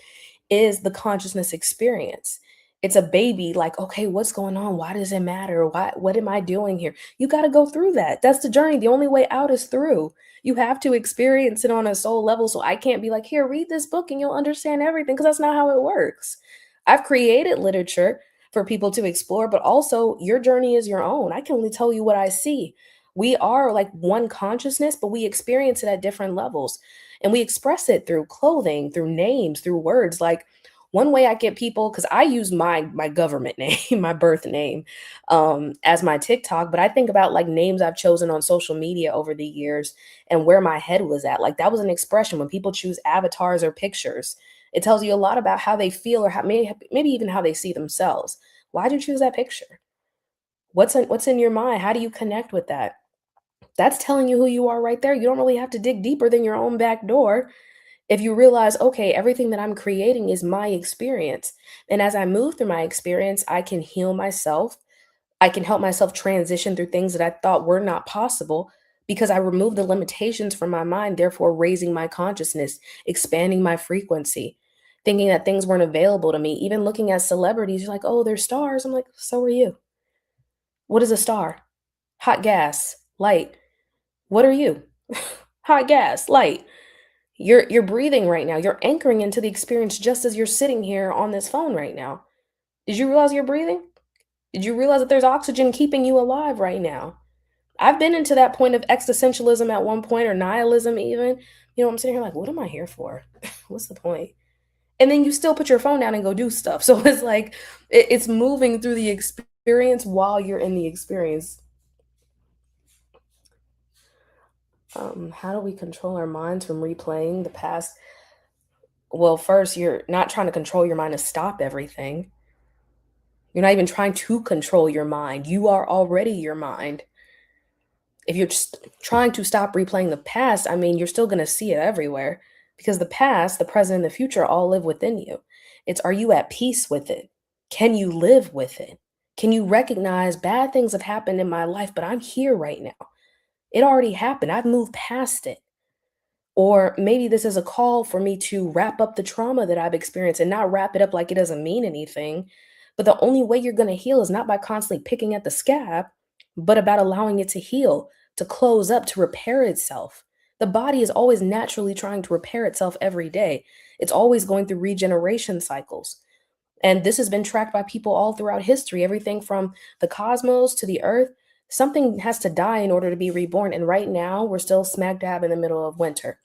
is the consciousness experience. It's a baby, like, okay, what's going on? Why does it matter? What am I doing here? You got to go through that. That's the journey. The only way out is through. You have to experience it on a soul level. So I can't be like, here, read this book and you'll understand everything, because that's not how it works. I've created literature. for people to explore, but also your journey is your own. I can only tell you what I see. We are like one consciousness, but we experience it at different levels. And we express it through clothing, through names, through words. Like one way I get people, because I use my government name, my birth name, as my TikTok, but I think about like names I've chosen on social media over the years and where my head was at. Like that was an expression when people choose avatars or pictures. It tells you a lot about how they feel or how maybe even how they see themselves. Why'd you choose that picture? What's in your mind? How do you connect with that? That's telling you who you are right there. You don't really have to dig deeper than your own back door if you realize, okay, everything that I'm creating is my experience. And as I move through my experience, I can heal myself. I can help myself transition through things that I thought were not possible because I removed the limitations from my mind, therefore raising my consciousness, expanding my frequency, thinking that things weren't available to me. Even looking at celebrities, you're like, oh, they're stars. I'm like, so are you. What is a star? Hot gas, light. What are you? Hot gas, light. You're breathing right now. You're anchoring into the experience just as you're sitting here on this phone right now. Did you realize you're breathing? Did you realize that there's oxygen keeping you alive right now? I've been into that point of existentialism at one point, or nihilism even. You know, I'm sitting here like, what am I here for? What's the point? And then you still put your phone down and go do stuff. So it's like it's moving through the experience while you're in the experience. How do we control our minds from replaying the past? Well, first, you're not trying to control your mind to stop everything. You're not even trying to control your mind. You are already your mind. If you're just trying to stop replaying the past, I mean, you're still going to see it everywhere because the past, the present, and the future all live within you. It's, are you at peace with it? Can you live with it? Can you recognize bad things have happened in my life, but I'm here right now? It already happened. I've moved past it. Or maybe this is a call for me to wrap up the trauma that I've experienced and not wrap it up like it doesn't mean anything. But the only way you're going to heal is not by constantly picking at the scab, but about allowing it to heal, to close up, to repair itself. The body is always naturally trying to repair itself every day. It's always going through regeneration cycles. And this has been tracked by people all throughout history, everything from the cosmos to the earth. Something has to die in order to be reborn. And right now, we're still smack dab in the middle of winter,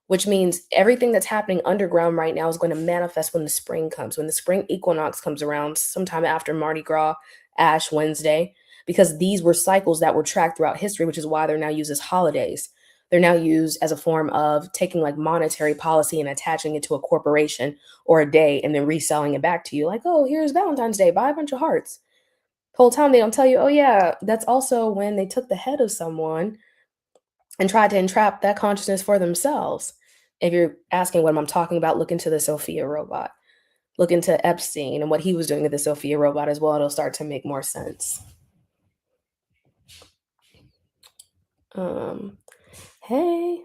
which means everything that's happening underground right now is going to manifest when the spring comes, when the spring equinox comes around, sometime after Mardi Gras, Ash Wednesday, because these were cycles that were tracked throughout history, which is why they're now used as holidays. They're now used as a form of taking like monetary policy and attaching it to a corporation or a day and then reselling it back to you like, oh, here's Valentine's Day, buy a bunch of hearts. The whole time they don't tell you, oh, yeah, that's also when they took the head of someone and tried to entrap that consciousness for themselves. If you're asking what I'm talking about, look into the Sophia robot. Look into Epstein and what he was doing with the Sophia robot as well. It'll start to make more sense. Um, hey,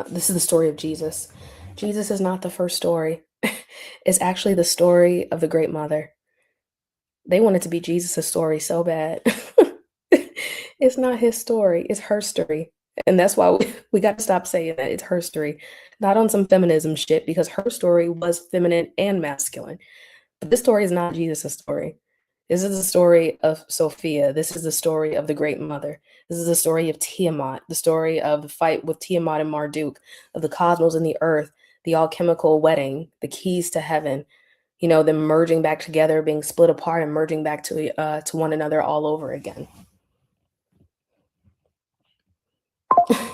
this is the story of Jesus. Jesus is not the first story. It's actually the story of the Great Mother. They wanted to be Jesus' story so bad. It's not his story, it's her story. And that's why we got to stop saying that it's her story, not on some feminism shit, because her story was feminine and masculine. But this story is not Jesus' story. This is the story of Sophia. This is the story of the Great Mother. This is the story of Tiamat, the story of the fight with Tiamat and Marduk, of the cosmos and the earth, the alchemical wedding, the keys to heaven, you know, them merging back together, being split apart and merging back to one another all over again.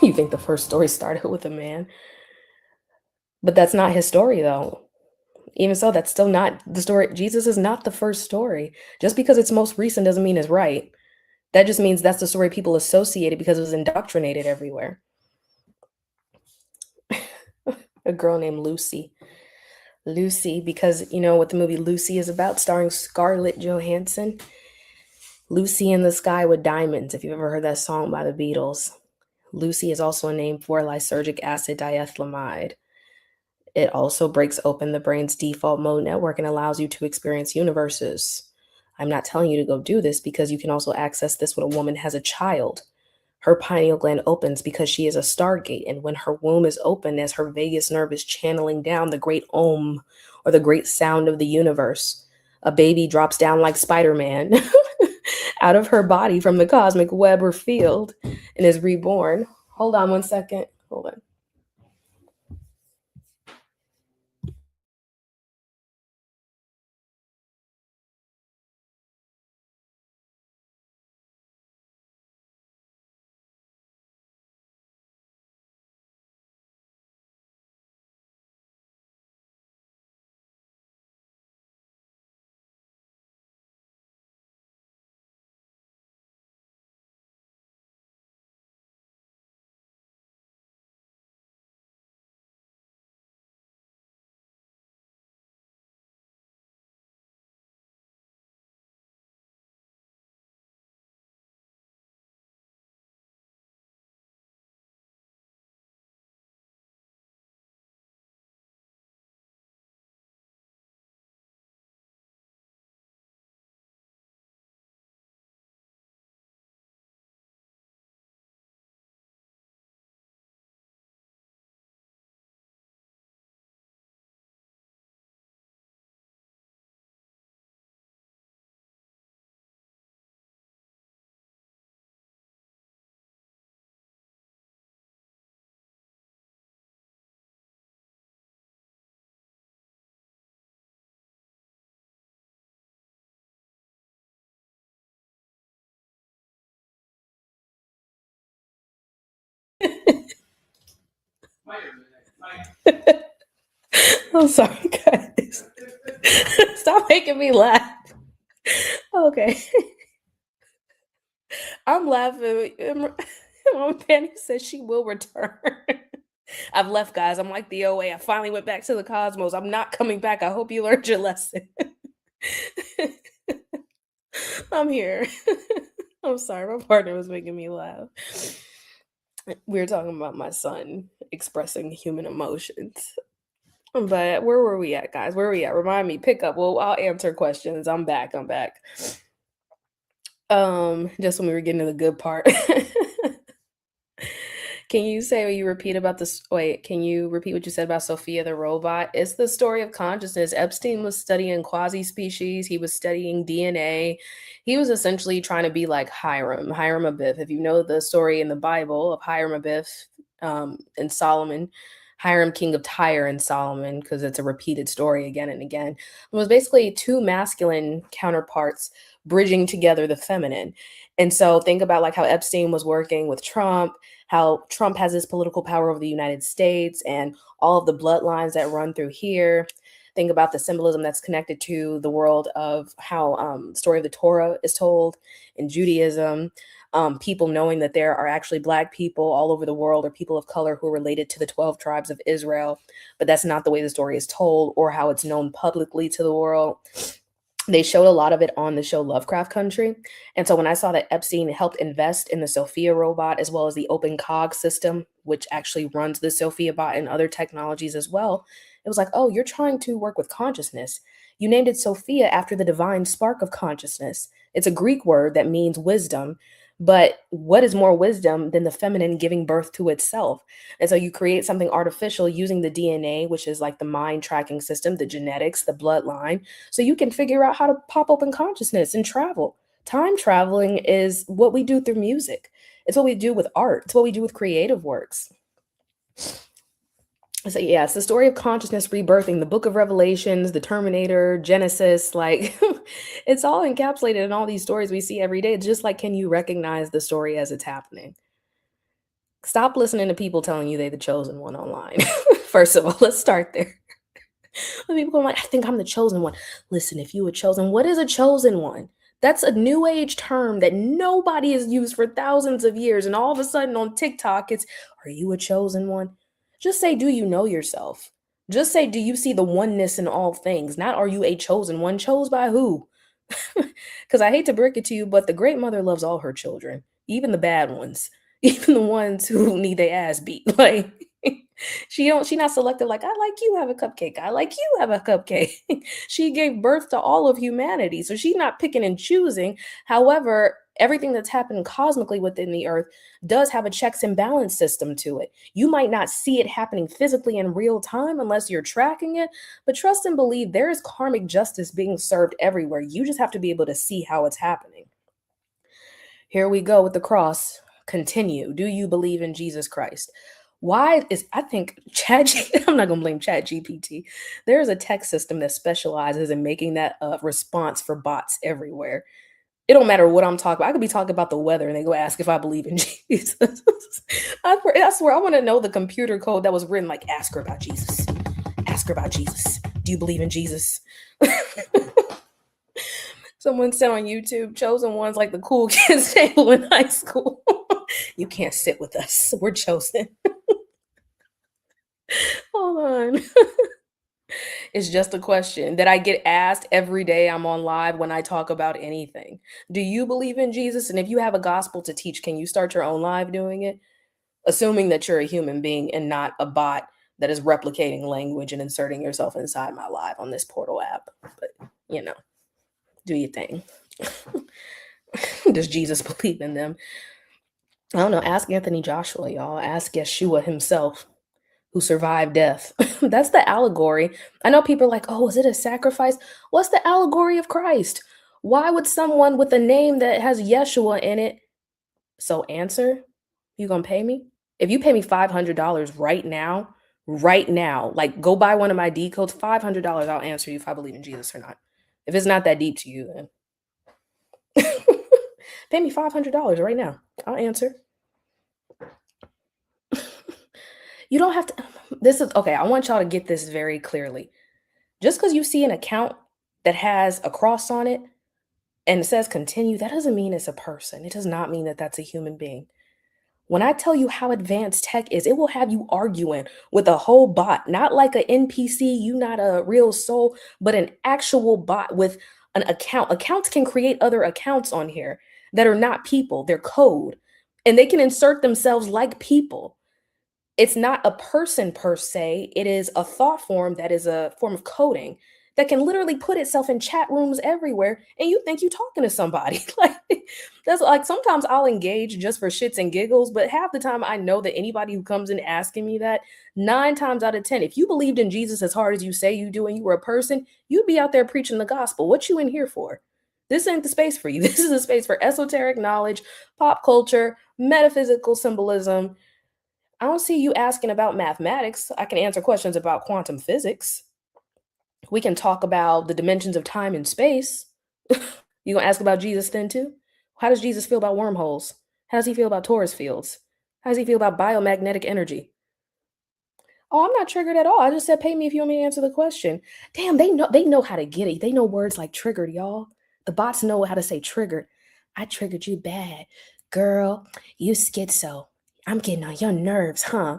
You think the first story started with a man? But that's not his story, though. Even so, that's still not the story. Jesus is not the first story. Just because it's most recent doesn't mean it's right. That just means that's the story people associated because it was indoctrinated everywhere. A girl named Lucy. Lucy, because you know what the movie Lucy is about, starring Scarlett Johansson. Lucy in the Sky with Diamonds, if you've ever heard that song by the Beatles. Lucy is also a name for lysergic acid diethylamide. It also breaks open the brain's default mode network and allows you to experience universes. I'm not telling you to go do this because you can also access this when a woman has a child. Her pineal gland opens because she is a stargate, and when her womb is open, as her vagus nerve is channeling down the great Om, or the great sound of the universe, A baby drops down like Spider-Man out of her body from the cosmic web or field and is reborn. Hold on one second. Hold on. I'm sorry, guys. Stop making me laugh. Okay. I'm laughing. Mama Penny says she will return. I've left, guys. I'm like the OA. I finally went back to the cosmos. I'm not coming back. I hope you learned your lesson. I'm here. I'm sorry. My partner was making me laugh. We were talking about my son expressing human emotions. But where were we at, guys? Where were we at? Remind me. Pick up. Well, I'll answer questions. I'm back. I'm back. Just when we were getting to the good part. Can you say what you repeat about this? Wait, can you repeat what you said about Sophia the robot? It's the story of consciousness. Epstein was studying quasi species, he was studying DNA. He was essentially trying to be like Hiram Abiff. If you know the story in the Bible of Hiram Abiff and Solomon, Hiram, king of Tyre, and Solomon, because it's a repeated story again and again. It was basically two masculine counterparts bridging together the feminine. And so think about like how Epstein was working with Trump, how Trump has this political power over the United States and all of the bloodlines that run through here. Think about the symbolism that's connected to the world of how story of the Torah is told in Judaism. People knowing that there are actually Black people all over the world or people of color who are related to the 12 tribes of Israel, but that's not the way the story is told or how it's known publicly to the world. They showed a lot of it on the show Lovecraft Country. And so when I saw that Epstein helped invest in the Sophia robot as well as the Open Cog system, which actually runs the Sophia bot and other technologies as well, it was like, oh, you're trying to work with consciousness. You named it Sophia after the divine spark of consciousness. It's a Greek word that means wisdom. But what is more wisdom than the feminine giving birth to itself? And so you create something artificial using the DNA, which is like the mind tracking system, the genetics, the bloodline, so you can figure out how to pop open consciousness and travel. Time traveling is what we do through music. It's what we do with art. It's what we do with creative works. So yeah, it's the story of consciousness rebirthing, the book of Revelations, the Terminator, Genesis, like it's all encapsulated in all these stories we see every day. It's just like, can you recognize the story as it's happening? Stop listening to people telling you they're the chosen one online. First of all, let's start there. When people go like, I think I'm the chosen one. Listen, if you were chosen, what is a chosen one? That's a new age term that nobody has used for thousands of years. And all of a sudden on TikTok, it's, are you a chosen one? Just say, do you know yourself? Just say, do you see the oneness in all things? Not, are you a chosen one? Chose by who? Because I hate to break it to you, but the great mother loves all her children, even the bad ones, even the ones who need their ass beat. Like, she not selected like, I like you have a cupcake. I like you have a cupcake. She gave birth to all of humanity. So she's not picking and choosing. However, Everything that's happened cosmically within the earth does have a checks and balance system to it. You might not see it happening physically in real time unless you're tracking it, but trust and believe there is karmic justice being served everywhere. You just have to be able to see how it's happening. Here we go with the cross. Continue. Do you believe in Jesus Christ? Why is I think I'm not gonna blame Chat GPT. There is a tech system that specializes in making that response for bots everywhere. It don't matter what I'm talking about. I could be talking about the weather and they go ask if I believe in Jesus. I swear, I want to know the computer code that was written like, ask her about Jesus. Ask her about Jesus. Do you believe in Jesus? Someone said on YouTube, chosen ones like the cool kids table in high school. You can't sit with us. We're chosen. Hold on. It's just a question that I get asked every day I'm on live when I talk about anything. Do you believe in Jesus? And if you have a gospel to teach, can you start your own live doing it? Assuming that you're a human being and not a bot that is replicating language and inserting yourself inside my live on this portal app. But, do your thing. Does Jesus believe in them? I don't know. Ask Anthony Joshua, y'all. Ask Yeshua himself, who survived death. That's the allegory. I know people are like, oh, is it a sacrifice? What's the allegory of Christ? Why would someone with a name that has Yeshua in it? So answer, you gonna pay me? If you pay me $500 right now, like go buy one of my decodes, $500, I'll answer you if I believe in Jesus or not. If it's not that deep to you, then pay me $500 right now. I'll answer. You don't have to. This is okay. I want y'all to get this very clearly. Just because you see an account that has a cross on it and it says continue, that doesn't mean it's a person. It does not mean that that's a human being. When I tell you how advanced tech is, it will have you arguing with a whole bot, not like an NPC, you not a real soul, but an actual bot with an account. Accounts can create other accounts on here that are not people, they're code, and they can insert themselves like people. It's not a person per se, it is a thought form that is a form of coding that can literally put itself in chat rooms everywhere and you think you're talking to somebody. Like that's like sometimes I'll engage just for shits and giggles, but half the time I know that anybody who comes in asking me that, 9 times out of 10, if you believed in Jesus as hard as you say you do and you were a person, you'd be out there preaching the gospel. What you in here for? This ain't the space for you. This is a space for esoteric knowledge, pop culture, metaphysical symbolism. I don't see you asking about mathematics. I can answer questions about quantum physics. We can talk about the dimensions of time and space. You gonna ask about Jesus then too? How does Jesus feel about wormholes? How does he feel about torus fields? How does he feel about biomagnetic energy? Oh, I'm not triggered at all. I just said pay me if you want me to answer the question. Damn, they know how to get it. They know words like triggered, y'all. The bots know how to say triggered. I triggered you bad. Girl, you schizo. I'm getting on your nerves, huh?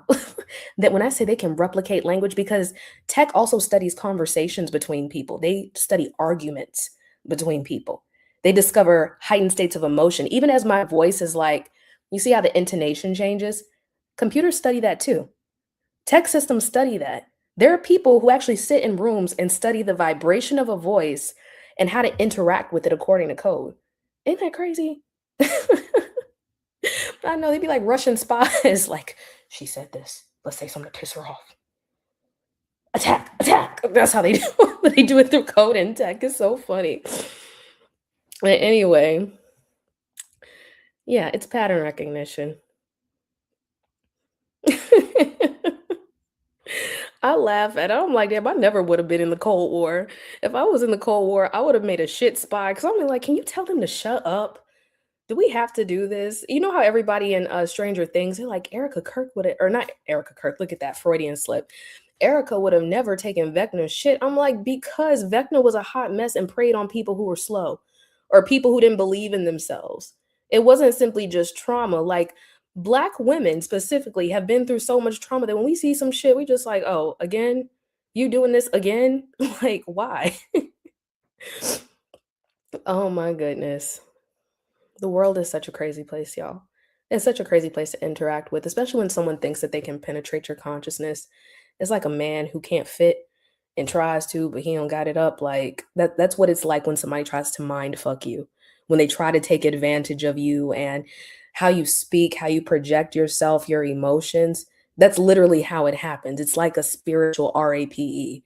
That when I say they can replicate language, because tech also studies conversations between people, they study arguments between people. They discover heightened states of emotion. Even as my voice is like, you see how the intonation changes? Computers study that too. Tech systems study that. There are people who actually sit in rooms and study the vibration of a voice and how to interact with it according to code. Isn't that crazy? I know they'd be like Russian spies, like, she said this. Let's say something to piss her off. Attack, attack. That's how they do it. They do it through code and tech. It's so funny. But anyway, yeah, it's pattern recognition. I laugh at it. I'm like, damn, I never would have been in the Cold War. If I was in the Cold War, I would have made a shit spy. Cause I'm like, can you tell them to shut up? Do we have to do this? You know how everybody in Stranger Things, they're like, Erica Kirk would have, or not Erica Kirk, look at that Freudian slip. Erica would have never taken Vecna's shit. I'm like, because Vecna was a hot mess and preyed on people who were slow or people who didn't believe in themselves. It wasn't simply just trauma. Like, Black women specifically have been through so much trauma that when we see some shit, we just like, oh, again? You doing this again? Like, why? Oh my goodness. The world is such a crazy place, y'all. It's such a crazy place to interact with, especially when someone thinks that they can penetrate your consciousness. It's like a man who can't fit and tries to, but he don't got it up. Like that's what it's like when somebody tries to mind fuck you. when they try to take advantage of you and how you speak, how you project yourself, your emotions. That's literally how it happens. It's like a spiritual RAPE.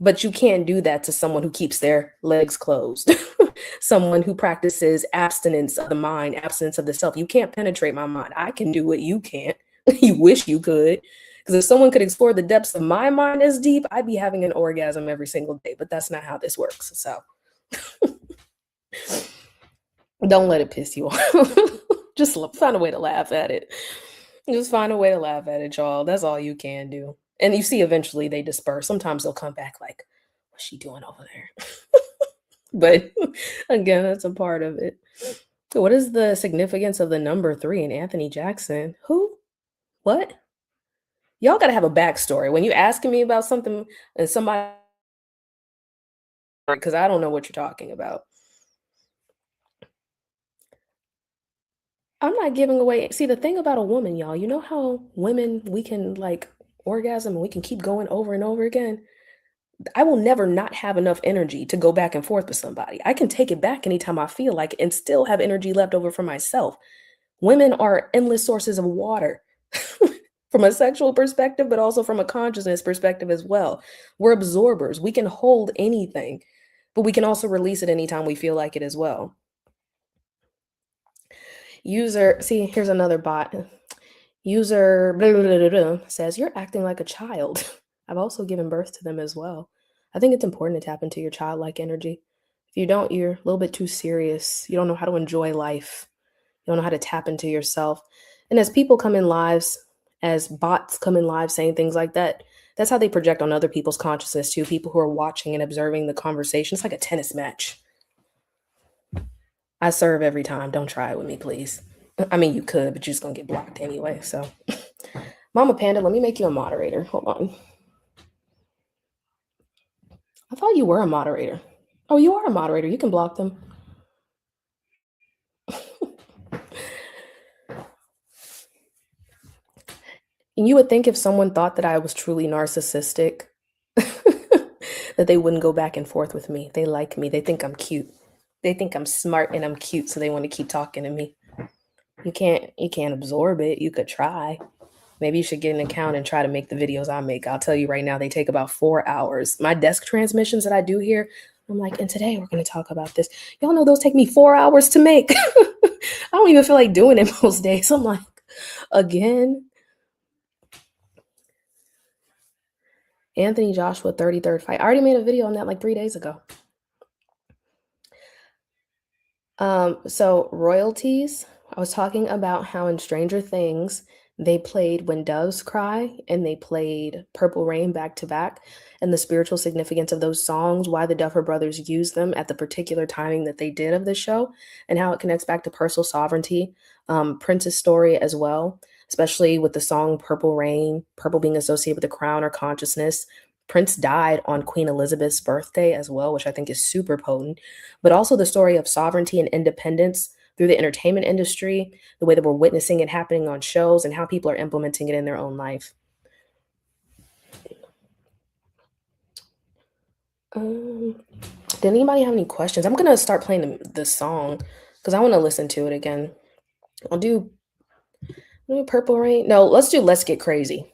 But you can't do that to someone who keeps their legs closed, someone who practices abstinence of the mind, abstinence of the self. You can't penetrate my mind. I can do what you can't. You wish you could. Because if someone could explore the depths of my mind as deep, I'd be having an orgasm every single day. But that's not how this works. So don't let it piss you off. Just find a way to laugh at it. Just find a way to laugh at it, y'all. That's all you can do. And you see, eventually they disperse. Sometimes they'll come back like, what's she doing over there? But again, that's a part of it. What is the significance of the number 3 in Anthony Jackson? Who? What? Y'all gotta have a backstory. When you asking me about something and somebody, because I don't know what you're talking about. I'm not giving away. See, the thing about a woman, y'all, you know how women, we can like orgasm and we can keep going over and over again? I will never not have enough energy to go back and forth with somebody. I can take it back anytime I feel like it and still have energy left over for myself. Women are endless sources of water from a sexual perspective, but also from a consciousness perspective as well. We're absorbers. We can hold anything, but we can also release it anytime we feel like it as well. User, see, here's another bot. User blah, blah, blah, blah, says, you're acting like a child. I've also given birth to them as well. I think it's important to tap into your childlike energy. If you don't, you're a little bit too serious. You don't know how to enjoy life. You don't know how to tap into yourself. And as people come in lives, as bots come in live saying things like that, that's how they project on other people's consciousness too. People who are watching and observing the conversation. It's like a tennis match. I serve every time. Don't try it with me, please. I mean, you could, but you're just going to get blocked anyway. So, Mama Panda, let me make you a moderator. Hold on. I thought you were a moderator. Oh, you are a moderator. You can block them. And you would think if someone thought that I was truly narcissistic, that they wouldn't go back and forth with me. They like me. They think I'm cute. They think I'm smart and I'm cute, so they want to keep talking to me. You can't absorb it. You could try. Maybe you should get an account and try to make the videos I make. I'll tell you right now, they take about 4 hours. My desk transmissions that I do here, I'm like, and today we're going to talk about this. Y'all know those take me 4 hours to make. I don't even feel like doing it most days. I'm like, again. Anthony Joshua 33rd fight. I already made a video on that like 3 days ago. So royalties, I was talking about how in Stranger Things, they played When Doves Cry and they played Purple Rain back to back, and the spiritual significance of those songs, why the Duffer Brothers used them at the particular timing that they did of the show, and how it connects back to personal sovereignty. Prince's story as well, especially with the song Purple Rain, purple being associated with the crown or consciousness. Prince died on Queen Elizabeth's birthday as well, which I think is super potent, but also the story of sovereignty and independence through the entertainment industry, the way that we're witnessing it happening on shows and how people are implementing it in their own life. Did anybody have any questions? I'm going to start playing the song because I want to listen to it again. I'll do Purple Rain. No, let's do Let's Get Crazy.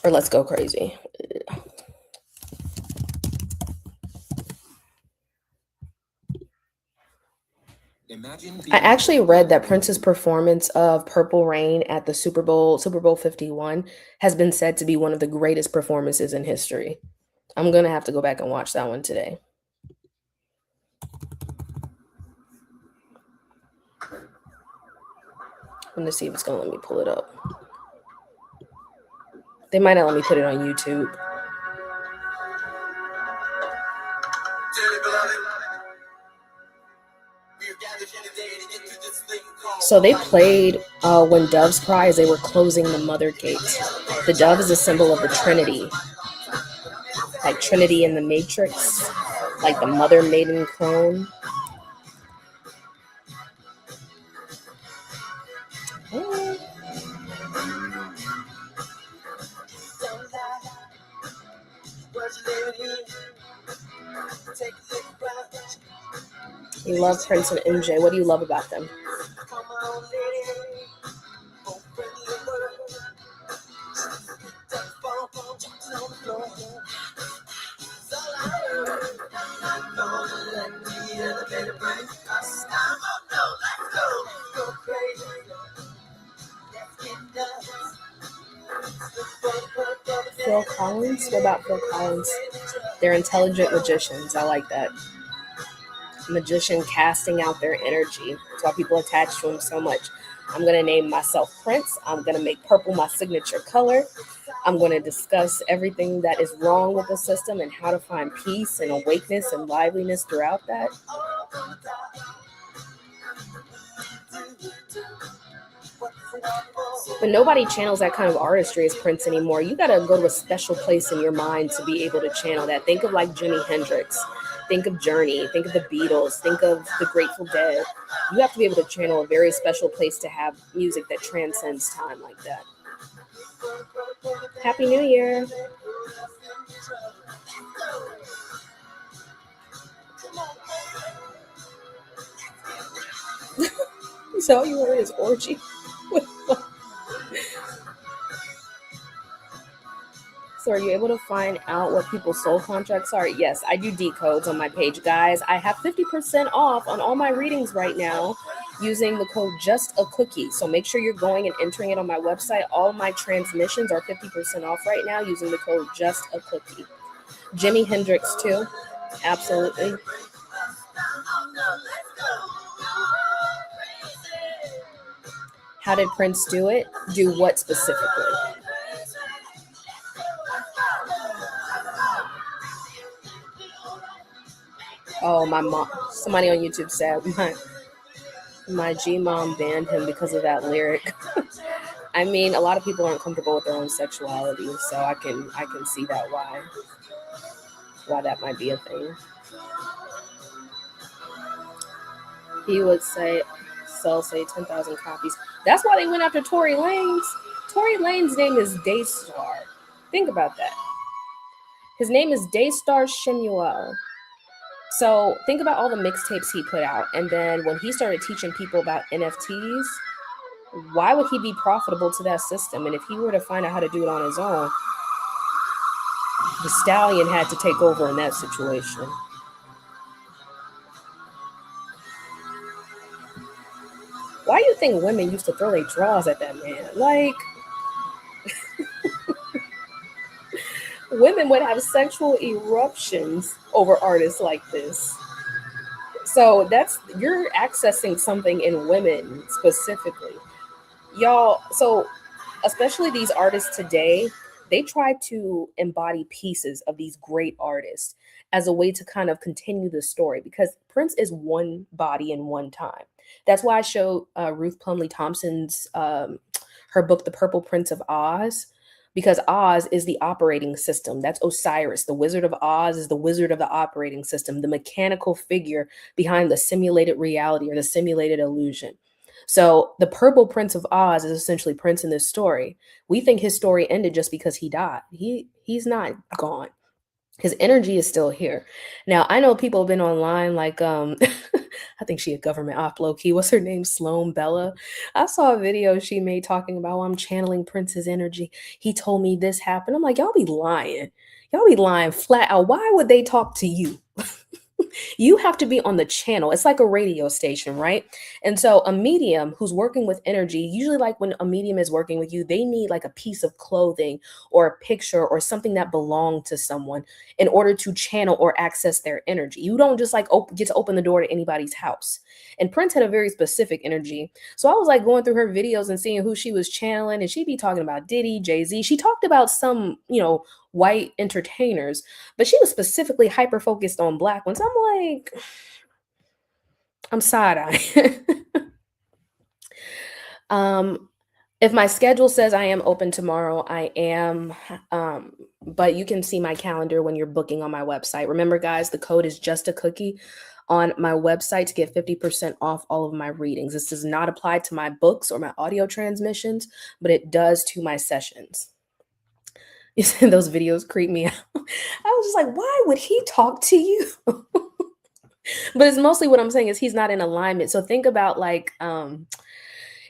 Or Let's Go Crazy. I actually read that Prince's performance of Purple Rain at the Super Bowl 51, has been said to be one of the greatest performances in history. I'm going to have to go back and watch that one today. I'm going to see if it's going to let me pull it up. They might not let me put it on YouTube. So they played When Doves Cry as they were closing the mother gate. The dove is a symbol of the Trinity. Like Trinity in the Matrix. Like the mother maiden clone. You love Prince and MJ. What do you love about them? Phil Collins? What about Phil Collins? They're intelligent magicians. I like that. Magician casting out their energy. That's why people attach to him so much. I'm going to name myself Prince. I'm going to make purple my signature color. I'm going to discuss everything that is wrong with the system and how to find peace and awakeness and liveliness throughout that. But nobody channels that kind of artistry as Prince anymore. You got to go to a special place in your mind to be able to channel that. Think of like Jimi Hendrix. Think of Journey. Think of the Beatles. Think of the Grateful Dead. You have to be able to channel a very special place to have music that transcends time like that. Happy New Year. So you were his orgy. So are you able to find out what people's soul contracts are? Yes, I do decodes on my page, guys. I have 50% off on all my readings right now using the code JUSTACOOKIE. So make sure you're going and entering it on my website. All my transmissions are 50% off right now using the code JUSTACOOKIE. Jimi Hendrix too. Absolutely. How did Prince do it? Do what specifically? Oh, my mom. Somebody on YouTube said my G-mom banned him because of that lyric. I mean, a lot of people aren't comfortable with their own sexuality, so I can see that why that might be a thing. He would say 10,000 copies. That's why they went after Tory Lanez. Tory Lanez's name is Daystar. Think about that. His name is Daystar Shemuel. So think about all the mixtapes he put out. And then when he started teaching people about NFTs, why would he be profitable to that system? And if he were to find out how to do it on his own, the stallion had to take over in that situation. Why do you think women used to throw their drawers at that man? Like, women would have sexual eruptions over artists like this. So you're accessing something in women specifically. Y'all, so especially these artists today, they try to embody pieces of these great artists as a way to kind of continue the story because Prince is one body in one time. That's why I showed Ruth Plumley Thompson's her book, The Purple Prince of Oz, because Oz is the operating system. That's Osiris. The Wizard of Oz is the wizard of the operating system, the mechanical figure behind the simulated reality or the simulated illusion. So the Purple Prince of Oz is essentially Prince in this story. We think his story ended just because he died. He's not gone. His energy is still here. Now, I know people have been online like, I think she a government op low key. What's her name? Sloan Bella. I saw a video she made talking about, I'm channeling Prince's energy. He told me this happened. I'm like, y'all be lying. Y'all be lying flat out. Why would they talk to you? You have to be on the channel. It's like a radio station, right? And so a medium who's working with energy, usually like when a medium is working with you, they need like a piece of clothing or a picture or something that belonged to someone in order to channel or access their energy. You don't just like get to open the door to anybody's house. And Prince had a very specific energy. So I was like going through her videos and seeing who she was channeling, and she'd be talking about Diddy, Jay-Z. She talked about some, white entertainers, but she was specifically hyper focused on Black ones. I'm like, I'm side-eye. If my schedule says I am open tomorrow, I am, but you can see my calendar when you're booking on my website. Remember, guys, the code is just a cookie on my website to get 50% off all of my readings. This does not apply to my books or my audio transmissions, but it does to my sessions. Those videos creep me out. I was just like, why would he talk to you? But it's mostly what I'm saying is he's not in alignment. So think about like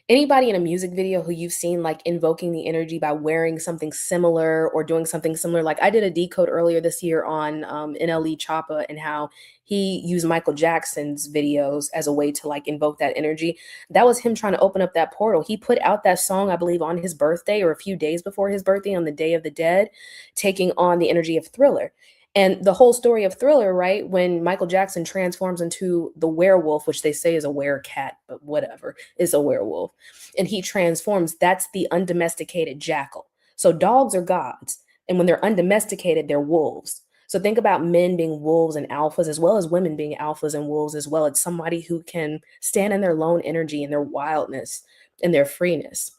anybody in a music video who you've seen like invoking the energy by wearing something similar or doing something similar. Like I did a decode earlier this year on NLE Choppa and how he used Michael Jackson's videos as a way to like invoke that energy. That was him trying to open up that portal. He put out that song, I believe, on his birthday or a few days before his birthday on the Day of the Dead, taking on the energy of Thriller. And the whole story of Thriller, right? When Michael Jackson transforms into the werewolf, which they say is a werecat, but whatever, is a werewolf, and he transforms, that's the undomesticated jackal. So dogs are gods. And when they're undomesticated, they're wolves. So think about men being wolves and alphas, as well as women being alphas and wolves as well. It's somebody who can stand in their lone energy and their wildness and their freeness.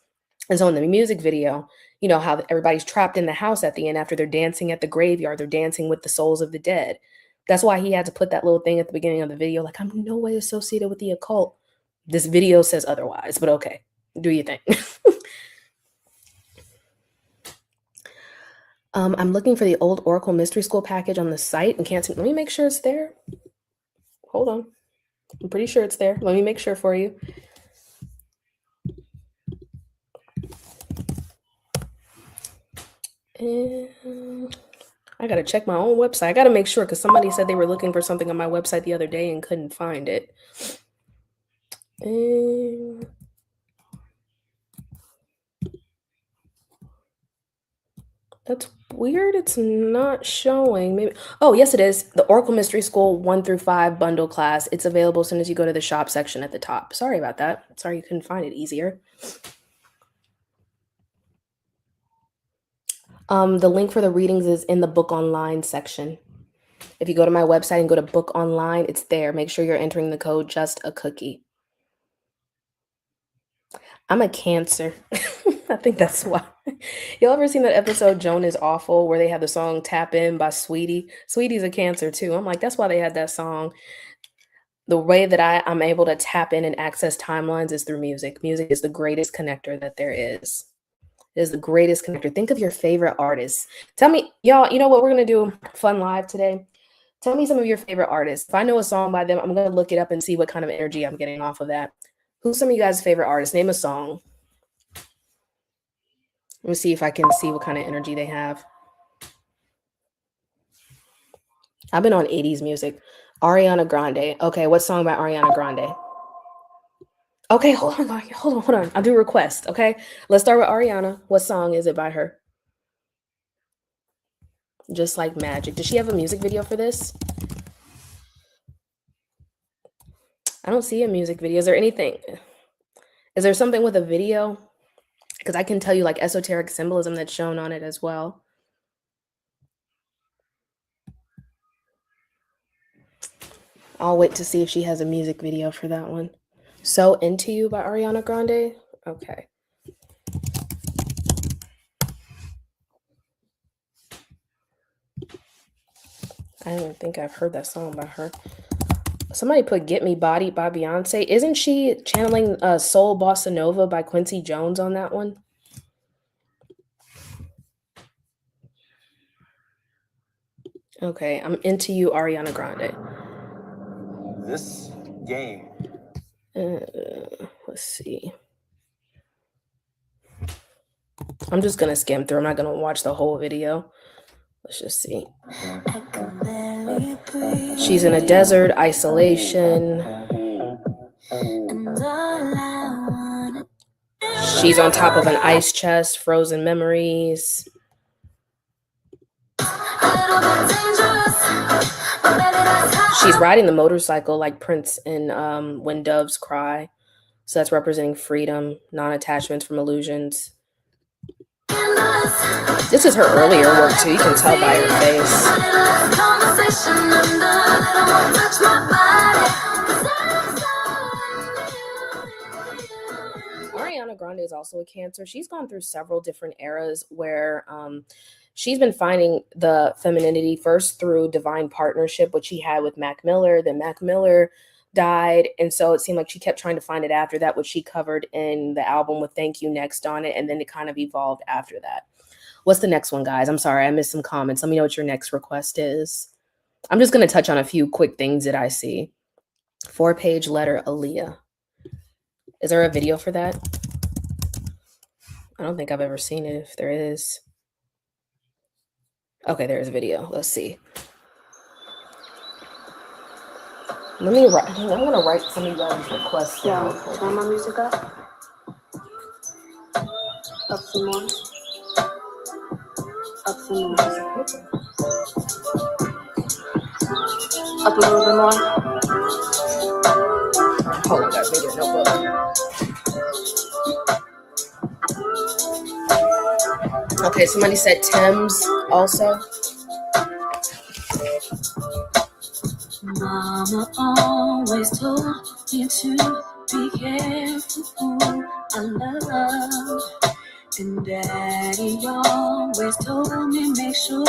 And so in the music video, you know how everybody's trapped in the house at the end after they're dancing at the graveyard, they're dancing with the souls of the dead. That's why he had to put that little thing at the beginning of the video, like, I'm in no way associated with the occult. This video says otherwise, but okay, do you think? I'm looking for the old Oracle Mystery School package on the site and can't see. Let me make sure it's there. Hold on. I'm pretty sure it's there. Let me make sure for you. And I gotta check my own website. I gotta make sure because somebody said they were looking for something on my website the other day and couldn't find it. And that's weird. It's not showing. Maybe. Oh, yes, it is. The Oracle Mystery School 1 through 5 bundle class. It's available as soon as you go to the shop section at the top. Sorry about that. Sorry you couldn't find it easier. The link for the readings is in the book online section. If you go to my website and go to book online, it's there. Make sure you're entering the code just a cookie. I'm a Cancer. I think that's why. Y'all ever seen that episode Joan is Awful where they have the song Tap In by Sweetie? Sweetie's a Cancer too. I'm like, that's why they had that song. The way that I'm able to tap in and access timelines is through music. Music is the greatest connector that there is. It is the greatest connector. Think of your favorite artists. Tell me, y'all, you know what we're going to do? Fun live today. Tell me some of your favorite artists. If I know a song by them, I'm going to look it up and see what kind of energy I'm getting off of that. Who's some of you guys' favorite artists? Name a song. Let me see if I can see what kind of energy they have. I've been on 80s music. Ariana Grande. Okay, what song by Ariana Grande? Okay, hold on. I'll do a request, okay? Let's start with Ariana. What song is it by her? Just Like Magic. Does she have a music video for this? I don't see a music video. Is there anything? Is there something with a video? Because I can tell you like esoteric symbolism that's shown on it as well. I'll wait to see if she has a music video for that one. So Into You by Ariana Grande? Okay. I don't think I've heard that song by her. Somebody put Get Me Bodied by Beyonce. Isn't she channeling Soul Bossa Nova by Quincy Jones on that one? Okay, I'm Into You, Ariana Grande. This game. Let's see. I'm just gonna skim through. I'm not gonna watch the whole video. Let's just see. She's in a desert, isolation. She's on top of an ice chest, frozen memories. She's riding the motorcycle like Prince in When Doves Cry. So that's representing freedom, non-attachments from illusions. This is her earlier work too. You can tell by her face. Ariana Grande is also a Cancer. She's gone through several different eras where she's been finding the femininity first through divine partnership, which she had with Mac Miller. Then Mac Miller died, and so it seemed like she kept trying to find it after that, which she covered in the album with Thank You Next on it, and then it kind of evolved after that. What's the next one, guys? I'm sorry, I missed some comments. Let me know what your next request is. I'm just going to touch on a few quick things that I see. 4-page letter, Aaliyah. Is there a video for that? I don't think I've ever seen it. If there is. Okay, there's a video. Let's see. Let me write. I'm going to write some of you guys' requests down. Turn my music up. Up some more. Up some more. Up a little bit more. Hold on, guys. Maybe a notebook. Okay, somebody said Thames also. Mama always told me to be careful who I love. And Daddy always told me make sure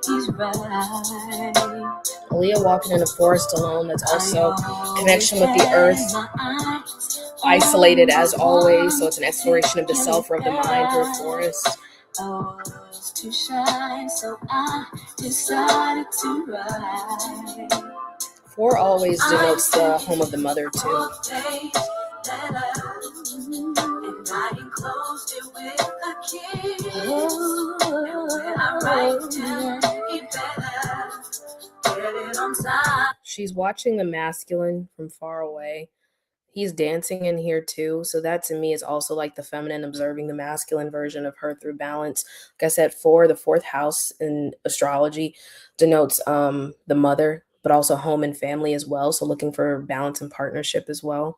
he's right. Aaliyah walking in the forest alone. That's also connection with the earth. Isolated as always. So it's an exploration of the self or of the mind through a forest. I was too shy, so I decided to ride. 4 always denotes the home of the mother too. And I enclosed it with a kiss. And when I write down, it better get it on time. She's watching the masculine from far away. He's dancing in here too. So that to me is also like the feminine observing the masculine version of her through balance. Like I said, 4, the 4th house in astrology denotes the mother, but also home and family as well. So looking for balance and partnership as well.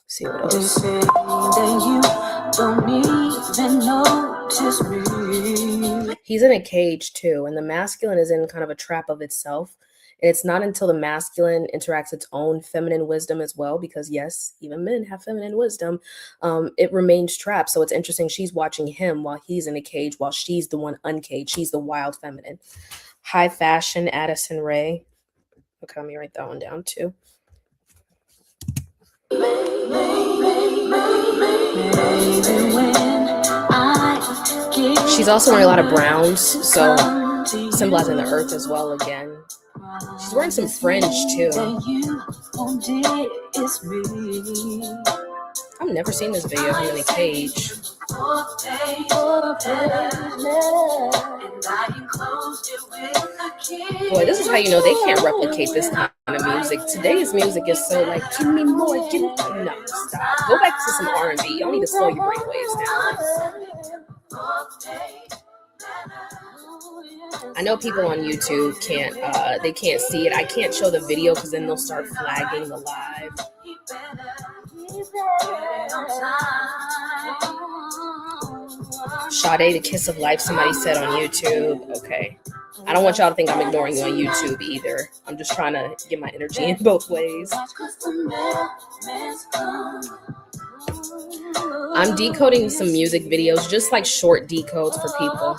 See what else. They say that you don't even notice me. He's in a cage too, and the masculine is in kind of a trap of itself. And it's not until the masculine interacts its own feminine wisdom as well, because yes, even men have feminine wisdom, it remains trapped. So it's interesting. She's watching him while he's in a cage, while she's the one uncaged. She's the wild feminine. High fashion, Addison Rae. Okay, let me write that one down too. She's also wearing a lot of browns, so symbolizing the earth as well again. She's wearing some fringe too. I've never seen this video of him in a cage. Boy, this is how you know they can't replicate this kind of music. Today's music is so like, give me more, give me... No, stop. Go back to some R&B. You don't need to slow your brainwaves down. I know people on YouTube can't see it. I can't show the video because then they'll start flagging the live. Sade, the kiss of life, somebody said on YouTube. Okay. I don't want y'all to think I'm ignoring you on YouTube either. I'm just trying to get my energy in both ways. I'm decoding some music videos, just like short decodes for people.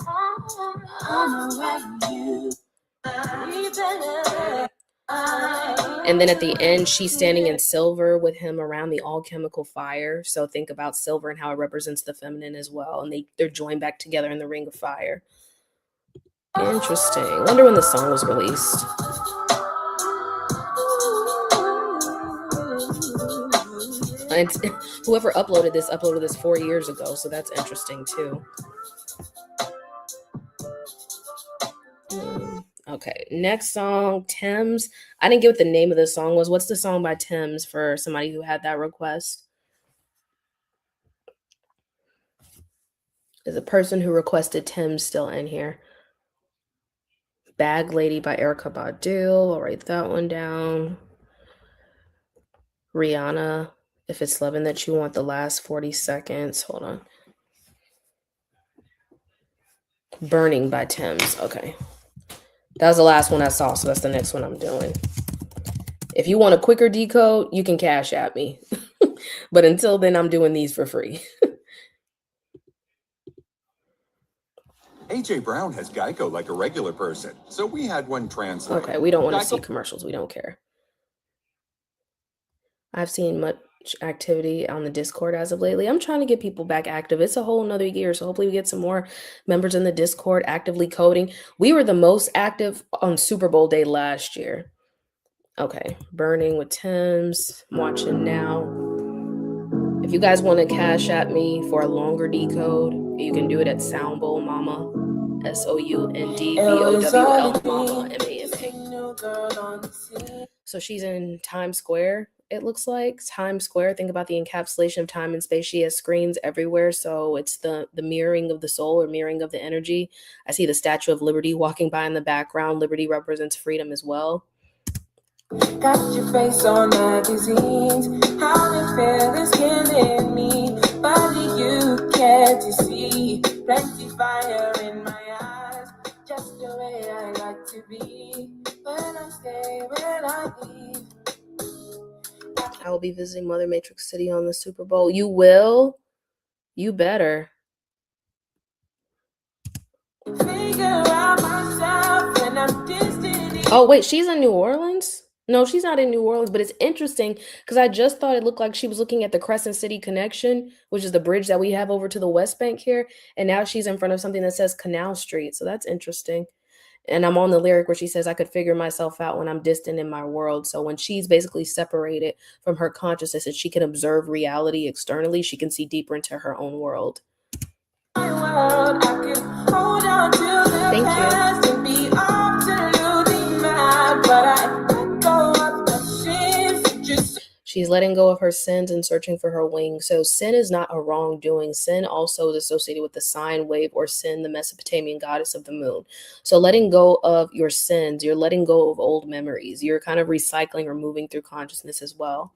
And then at the end, she's standing in silver with him around the alchemical fire. So think about silver and how it represents the feminine as well. And they're joined back together in the ring of fire. Interesting. Wonder when the song was released. And whoever uploaded this 4 years ago. So that's interesting too. Okay, next song, Thames. I didn't get what the name of the song was. What's the song by Thames for somebody who had that request? Is the person who requested Thames still in here? Bag Lady by Erykah Badu. I'll write that one down. Rihanna, If It's Loving That You Want, the last 40 seconds. Hold on. Burning by Thames. Okay. That was the last one I saw, so that's the next one I'm doing. If you want a quicker decode, you can cash at me. But until then, I'm doing these for free. AJ Brown has Geico like a regular person, so we had one translate. Okay, we don't want to see commercials. We don't care. I've seen much much activity on the Discord as of lately. I'm trying to get people back active. It's a whole nother year, so hopefully we get some more members in the Discord actively coding. We were the most active on Super Bowl day last year. Okay, burning with Tim's. I'm watching now. If you guys want to cash at me for a longer decode, you can do it at Soundbowl Mama. SOUNDBOWL Mama MAMA. So she's in Times Square, it looks like. Times Square, think about the encapsulation of time and space. She has screens everywhere, so it's the mirroring of the soul or mirroring of the energy. I see the Statue of Liberty walking by in the background. Liberty represents freedom as well. Got your face on magazines. How the feelings killing me. Body you care to see. Plenty fire in my eyes. Just the way I like to be. When I stay, when I leave. I will be visiting Mother Matrix City on the Super Bowl. You will? You better. Figure out myself when I'm distant. Oh, wait, she's in New Orleans? No, she's not in New Orleans, but it's interesting because I just thought it looked like she was looking at the Crescent City Connection, which is the bridge that we have over to the West Bank here. And now she's in front of something that says Canal Street. So that's interesting. And I'm on the lyric where she says, I could figure myself out when I'm distant in my world. So when she's basically separated from her consciousness and she can observe reality externally, she can see deeper into her own world. Thank you. She's letting go of her sins and searching for her wings. So sin is not a wrongdoing. Sin also is associated with the sine wave or Sin, the Mesopotamian goddess of the moon. So letting go of your sins, you're letting go of old memories. You're kind of recycling or moving through consciousness as well.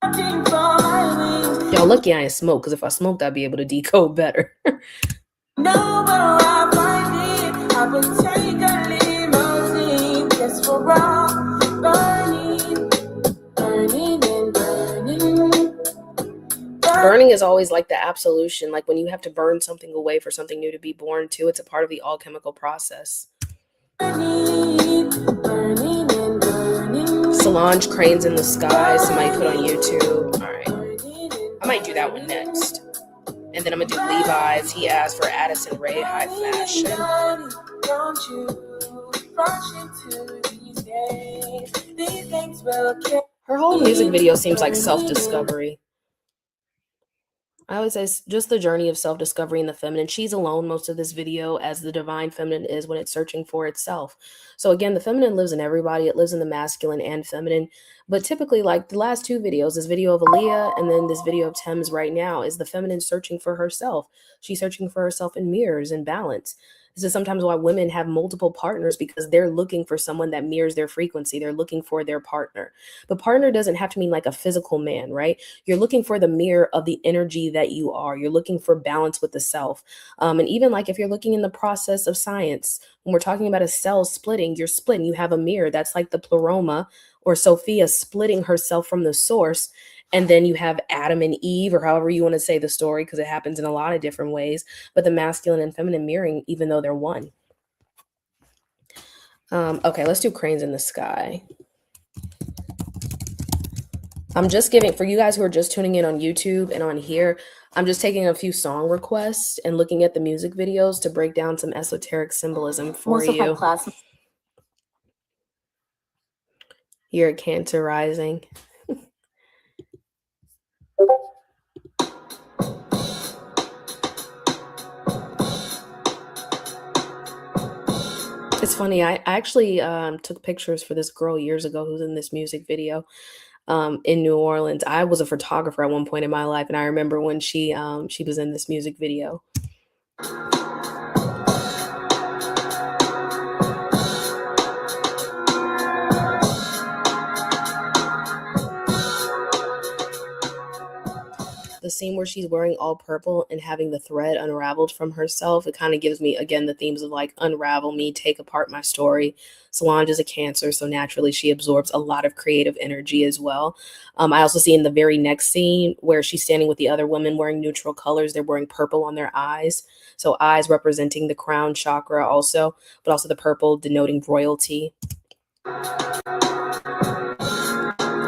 Y'all lucky I ain't smoke, because if I smoked, I'd be able to decode better. No, but I find it. I would take a limousine just for all burning, burning and burning. Burning is always like the absolution, like when you have to burn something away for something new to be born to. It's a part of the alchemical process. Burning, burning and burning. Solange Cranes in the Sky, somebody put on YouTube. All right, I might do that one next. And then I'm gonna do Levi's. He asked for Addison Rae High Fashion. Her whole music video seems like self-discovery. I always say just the journey of self-discovery in the feminine. She's alone most of this video, as the divine feminine is when it's searching for itself. So again, the feminine lives in everybody. It lives in the masculine and feminine. But typically, like the last two videos, this video of Aaliyah and then this video of Thames right now, is the feminine searching for herself. She's searching for herself in mirrors and balance. This is sometimes why women have multiple partners, because they're looking for someone that mirrors their frequency. They're looking for their partner. But partner doesn't have to mean like a physical man, right? You're looking for the mirror of the energy that you are. You're looking for balance with the self. And even like if you're looking in the process of science, when we're talking about a cell splitting, you're splitting. You have a mirror. That's like the pleroma or Sophia splitting herself from the source. And then you have Adam and Eve, or however you want to say the story, because it happens in a lot of different ways. But the masculine and feminine mirroring, even though they're one. Okay, let's do Cranes in the Sky. I'm just giving, for you guys who are just tuning in on YouTube and on here, I'm just taking a few song requests and looking at the music videos to break down some esoteric symbolism for you. You're a Cancer rising. It's funny, I actually took pictures for this girl years ago who's in this music video in New Orleans. I was a photographer at one point in my life, and I remember when she was in this music video. The scene where she's wearing all purple and having the thread unraveled from herself, it kind of gives me, again, the themes of like unravel me, take apart my story. Solange is a Cancer, so naturally she absorbs a lot of creative energy as well. I also see in the very next scene where she's standing with the other women wearing neutral colors. They're wearing purple on their eyes. So eyes representing the crown chakra also, but also the purple denoting royalty.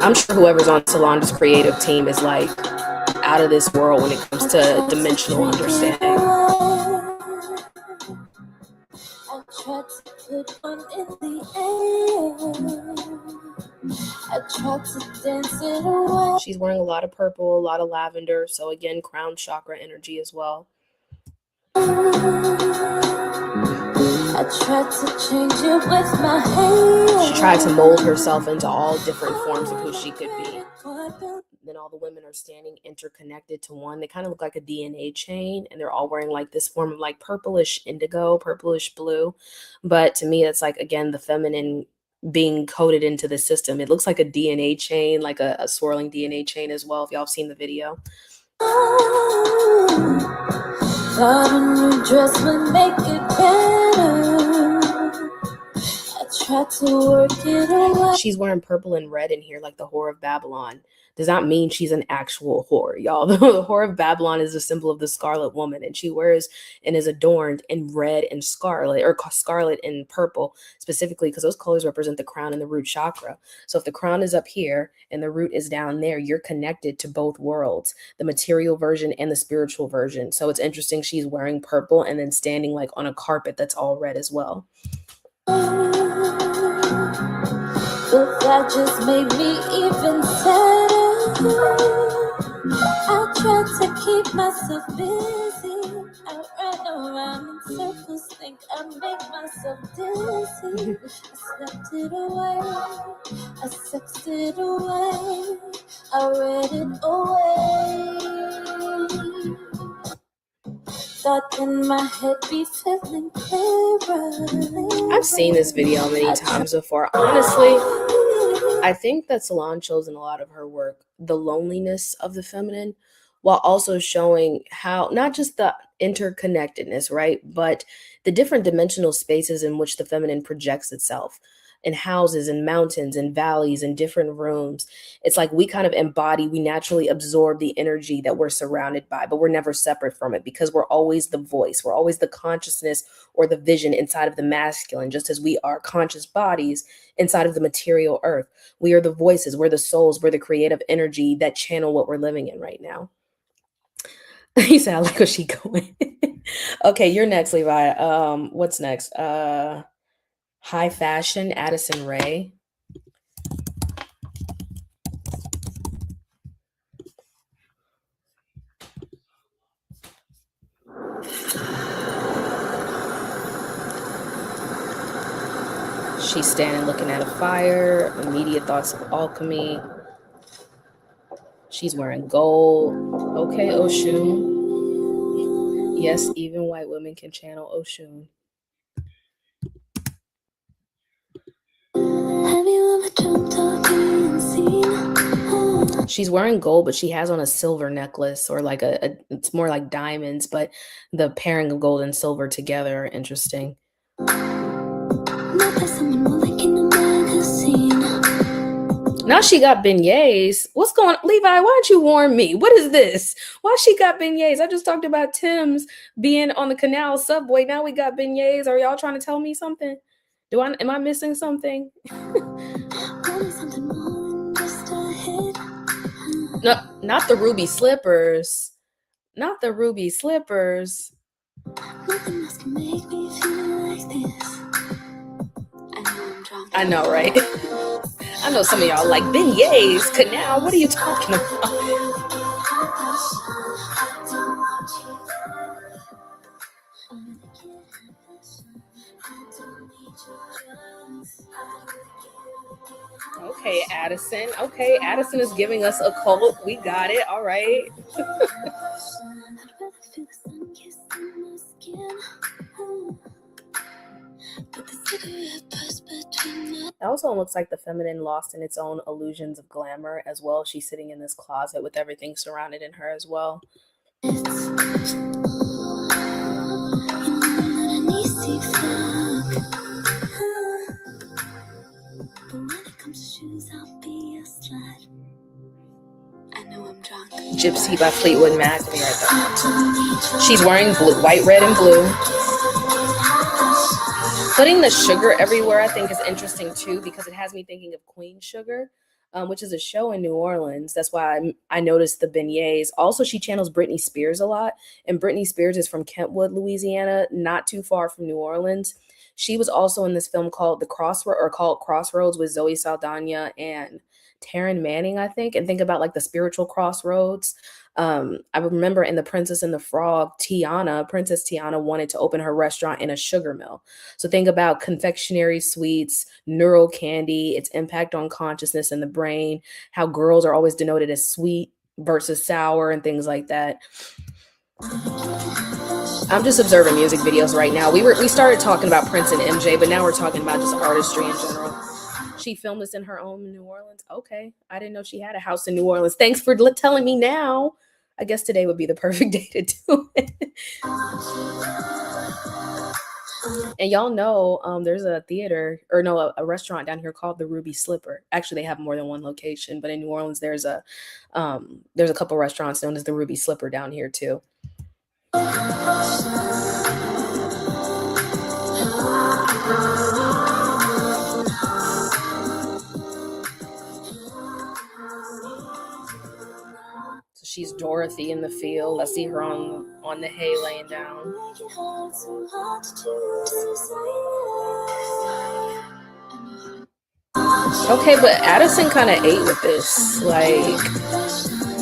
I'm sure whoever's on Solange's creative team is like out of this world when it comes to dimensional understanding. I tried to put one in the air. I tried to dance it away. She's wearing a lot of purple, a lot of lavender. So again, crown chakra energy as well. I tried to change it with my hands. She tried to mold herself into all different forms of who she could be. Then all the women are standing interconnected to one. They kind of look like a DNA chain, and they're all wearing like this form of like purplish indigo, purplish blue. But to me, it's like, again, the feminine being coded into the system. It looks like a DNA chain, like a swirling DNA chain as well, if y'all have seen the video. Thought a new dress would make it better. I tried to work it away. She's wearing purple and red in here, like the Whore of Babylon. Does not mean she's an actual whore, y'all. The Whore of Babylon is a symbol of the Scarlet Woman, and she wears and is adorned in red and scarlet, or scarlet and purple, specifically because those colors represent the crown and the root chakra. So if the crown is up here and the root is down there, you're connected to both worlds, the material version and the spiritual version. So it's interesting she's wearing purple and then standing like on a carpet that's all red as well. But that just made me even sadder. I tried to keep myself busy. I ran around in circles, think I make myself dizzy. I slept it away, I sexed it away, I read it away. Thought in my head be feeling clearer. I've seen this video many times before. Honestly, I think that Solange shows in a lot of her work the loneliness of the feminine, while also showing how not just the interconnectedness, right, but the different dimensional spaces in which the feminine projects itself, in houses and mountains and valleys and different rooms. It's like we kind of embody, we naturally absorb the energy that we're surrounded by, but we're never separate from it because we're always the voice. We're always the consciousness or the vision inside of the masculine, just as we are conscious bodies inside of the material earth. We are the voices, we're the souls, we're the creative energy that channel what we're living in right now. He said, I like where she going. Okay, you're next, Levi. What's next? High fashion, Addison Rae. She's standing looking at a fire, immediate thoughts of alchemy. She's wearing gold. Okay, Oshun. Yes, even white women can channel Oshun. She's wearing gold, but she has on a silver necklace, or like it's more like diamonds, but the pairing of gold and silver together are interesting. Now she got beignets. What's going on? Levi, why don't you warn me? What is this? Why she got beignets? I just talked about Tim's being on the canal subway. Now we got beignets. Are y'all trying to tell me something? Am I missing something? No, not the ruby slippers. Not the ruby slippers. I know, right? I know some of y'all like beignets, canal. What are you talking about? Okay, Addison. Okay, Addison is giving us a cult. We got it. All right. That also looks like the feminine lost in its own illusions of glamour as well. She's sitting in this closet with everything surrounded in her as well. Gypsy by Fleetwood Mac. Be right back. She's wearing blue, white, red, and blue. Putting the sugar everywhere, I think, is interesting too, because it has me thinking of Queen Sugar. which is a show in New Orleans. That's why I noticed the beignets. Also, she channels Britney Spears a lot, and Britney Spears is from Kentwood, Louisiana, not too far from New Orleans. She was also in this film called called Crossroads with Zoe Saldana and Taryn Manning, I think. And think about like the spiritual crossroads. I remember in The Princess and the Frog, Princess Tiana wanted to open her restaurant in a sugar mill. So think about confectionery sweets, neural candy, its impact on consciousness and the brain, how girls are always denoted as sweet versus sour and things like that. I'm just observing music videos right now. We started talking about Prince and MJ, but now we're talking about just artistry in general. She filmed this in her own New Orleans. Okay, I didn't know she had a house in New Orleans. Thanks for telling me now. I guess today would be the perfect day to do it. And y'all know there's a restaurant down here called the Ruby Slipper. Actually, they have more than one location, but in New Orleans there's a couple restaurants known as the Ruby Slipper down here too. So she's Dorothy in the field. I see her on the hay laying down. Okay, but Addison kind of ate with this. Like,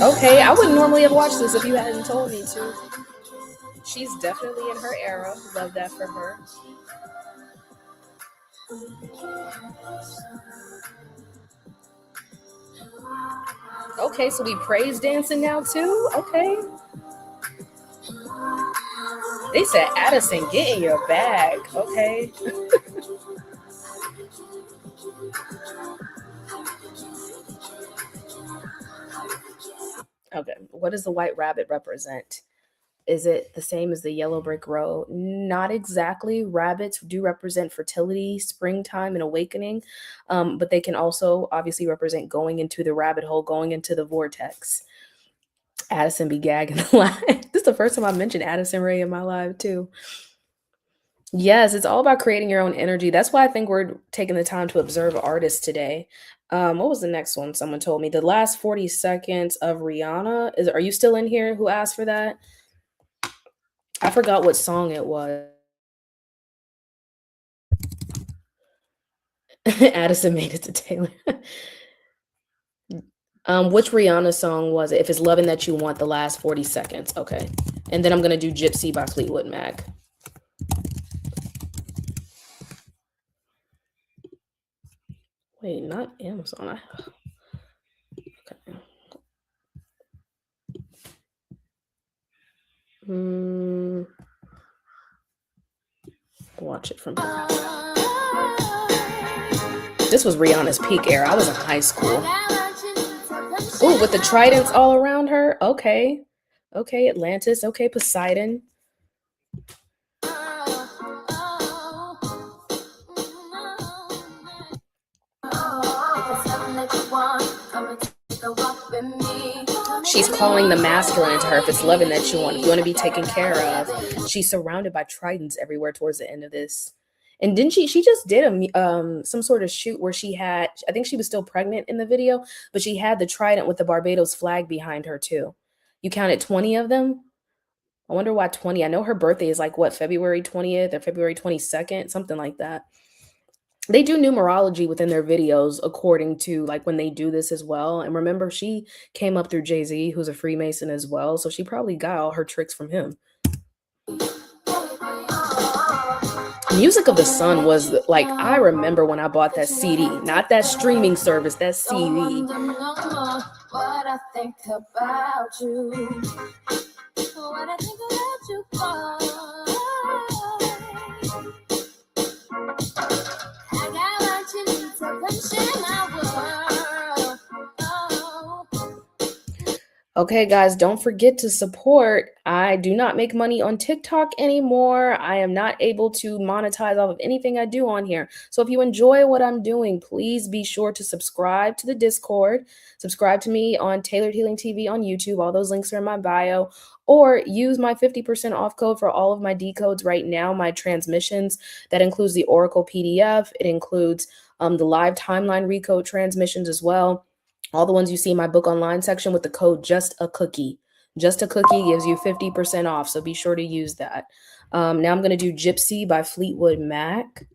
okay, I wouldn't normally have watched this if you hadn't told me to. She's definitely in her era. Love that for her. Okay, so we praise dancing now too? Okay. They said, Addison, get in your bag. Okay. Okay, what does the white rabbit represent? Is it the same as the yellow brick road? Not exactly. Rabbits do represent fertility, springtime, and awakening, but they can also obviously represent going into the rabbit hole, going into the vortex. Addison be gagging a lot. This is the first time I mentioned Addison Rae in my life too. Yes, it's all about creating your own energy. That's why I think we're taking the time to observe artists today. What was the next one? Someone told me the last 40 seconds of Rihanna. Are you still in here? Who asked for that? I forgot what song it was. Addison made it to Taylor. Which Rihanna song was it? If it's Loving That You Want, the last 40 seconds. Okay. And then I'm going to do Gypsy by Fleetwood Mac. Wait, not Amazon. Okay. Watch it from here. This was Rihanna's peak era. I was in high school. Oh, with the tridents all around her. Okay. Okay, Atlantis. Okay, Poseidon. She's calling the masculine to her. If it's loving that you want to be taken care of. She's surrounded by tridents everywhere towards the end of this. And didn't she just did some sort of shoot where she had, I think she was still pregnant in the video, but she had the trident with the Barbados flag behind her too. You counted 20 of them? I wonder why 20. I know her birthday is like what, February 20th or February 22nd, something like that. They do numerology within their videos according to like when they do this as well. And remember, she came up through Jay-Z, who's a Freemason as well. So she probably got all her tricks from him. Music of the Sun was like, I remember when I bought that CD, not that streaming service, that CD. What I think about you. What I think about you, I got what you need to come share my world. Okay, guys, don't forget to support. I do not make money on TikTok anymore. I am not able to monetize off of anything I do on here. So if you enjoy what I'm doing, please be sure to subscribe to the Discord. Subscribe to me on Tailored Healing TV on YouTube. All those links are in my bio. Or use my 50% off code for all of my decodes right now, my transmissions. That includes the Oracle PDF. It includes the live timeline recode transmissions as well. All the ones you see in my book online section with the code just a cookie. Just a cookie gives you 50% off, so be sure to use that. Now I'm going to do Gypsy by Fleetwood Mac.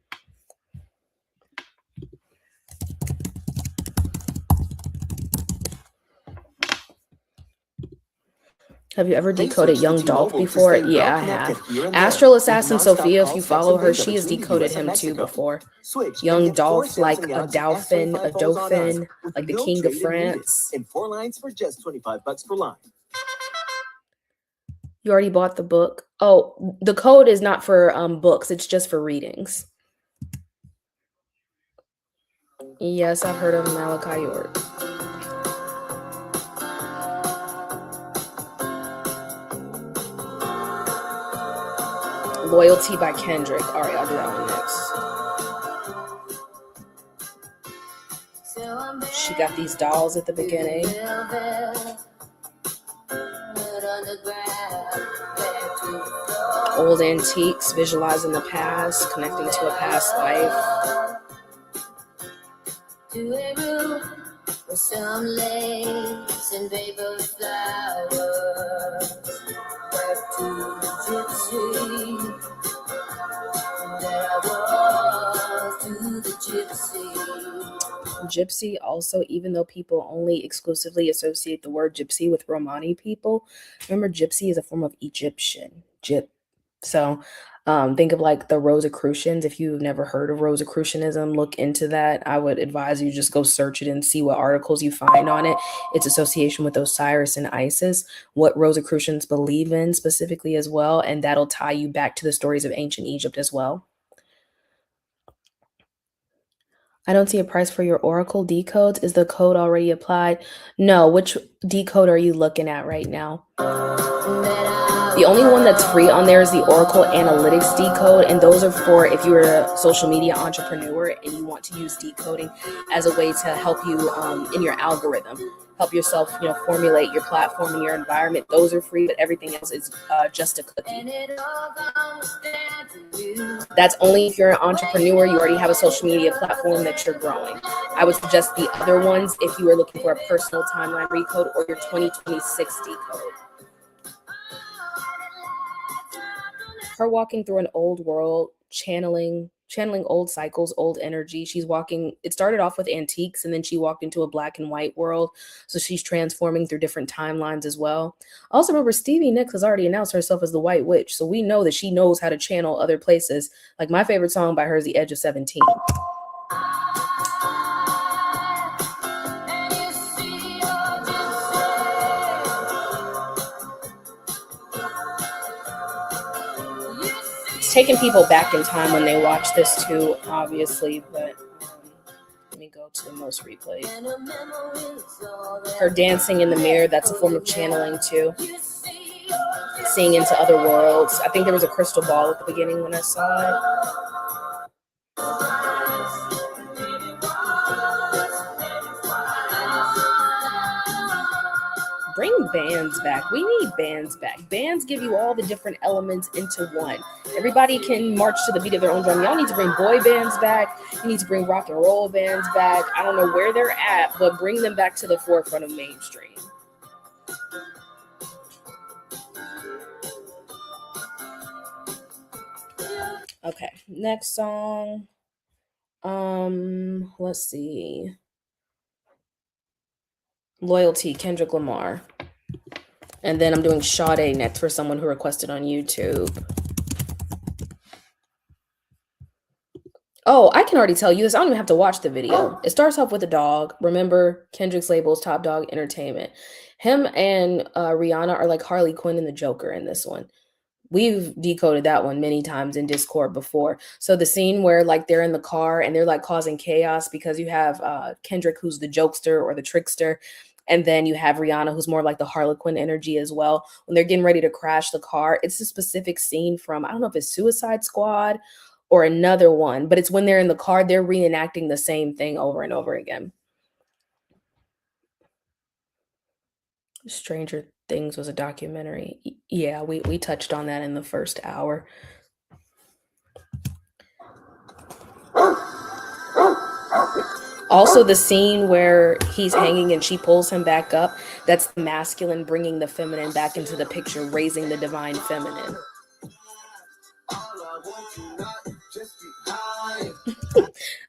Have you ever decoded Young Dolph before? Yeah, I have. Astral Assassin Sophia, if you follow her, she has decoded him too before. Young Dolph, like a Dauphin, like the King of France. In 4 lines for just $25 per line. You already bought the book? Oh, the code is not for books. It's just for readings. Yes, I've heard of Malachi York. Loyalty by Kendrick. All right, I'll do that one next. She got these dolls at the beginning. Old antiques, visualizing the past, connecting to a past life. To a room with some lace and paper flowers. Back to the gypsy. There I was to the gypsy. Gypsy also, even though people only exclusively associate the word gypsy with Romani people, remember gypsy is a form of Egyptian. So think of like the Rosicrucians. If you've never heard of Rosicrucianism, look into that. I would advise you just go search it and see what articles you find on it. Its association with Osiris and Isis, what Rosicrucians believe in specifically as well, and that'll tie you back to the stories of ancient Egypt as well. I don't see a price for your Oracle decodes. Is the code already applied? No. Which decode are you looking at right now? The only one that's free on there is the Oracle Analytics decode, and those are for if you're a social media entrepreneur and you want to use decoding as a way to help you in your algorithm, help yourself, formulate your platform and your environment. Those are free, but everything else is just a cookie. That's only if you're an entrepreneur, you already have a social media platform that you're growing. I would suggest the other ones if you are looking for a personal timeline recode or your 2026 decode. Her walking through an old world, channeling old cycles, old energy. She's walking, it started off with antiques and then she walked into a black and white world. So she's transforming through different timelines as well. Also remember, Stevie Nicks has already announced herself as the White Witch. So we know that she knows how to channel other places. Like my favorite song by her is The Edge of 17. Taking people back in time when they watch this too, obviously, but let me go to the most replayed. Her dancing in the mirror, that's a form of channeling too. Seeing into other worlds. I think there was a crystal ball at the beginning when I saw it. Bring bands back. We need bands back. Bands give you all the different elements into one. Everybody can march to the beat of their own drum. Y'all need to bring boy bands back. You need to bring rock and roll bands back. I don't know where they're at, but bring them back to the forefront of mainstream. Okay, next song. Let's see. Loyalty, Kendrick Lamar. And then I'm doing Sade next for someone who requested on YouTube. Oh, I can already tell you this. I don't even have to watch the video. It starts off with a dog. Remember, Kendrick's label is Top Dog Entertainment. Him and Rihanna are like Harley Quinn and the Joker in this one. We've decoded that one many times in Discord before. So the scene where like they're in the car and they're like causing chaos because you have Kendrick, who's the jokester or the trickster. And then you have Rihanna, who's more like the Harlequin energy as well. When they're getting ready to crash the car, it's a specific scene from, I don't know if it's Suicide Squad or another one, but it's when they're in the car, they're reenacting the same thing over and over again. Stranger Things was a documentary. Yeah, we touched on that in the first hour. Also, the scene where he's hanging and she pulls him back up, that's the masculine bringing the feminine back into the picture, raising the divine feminine.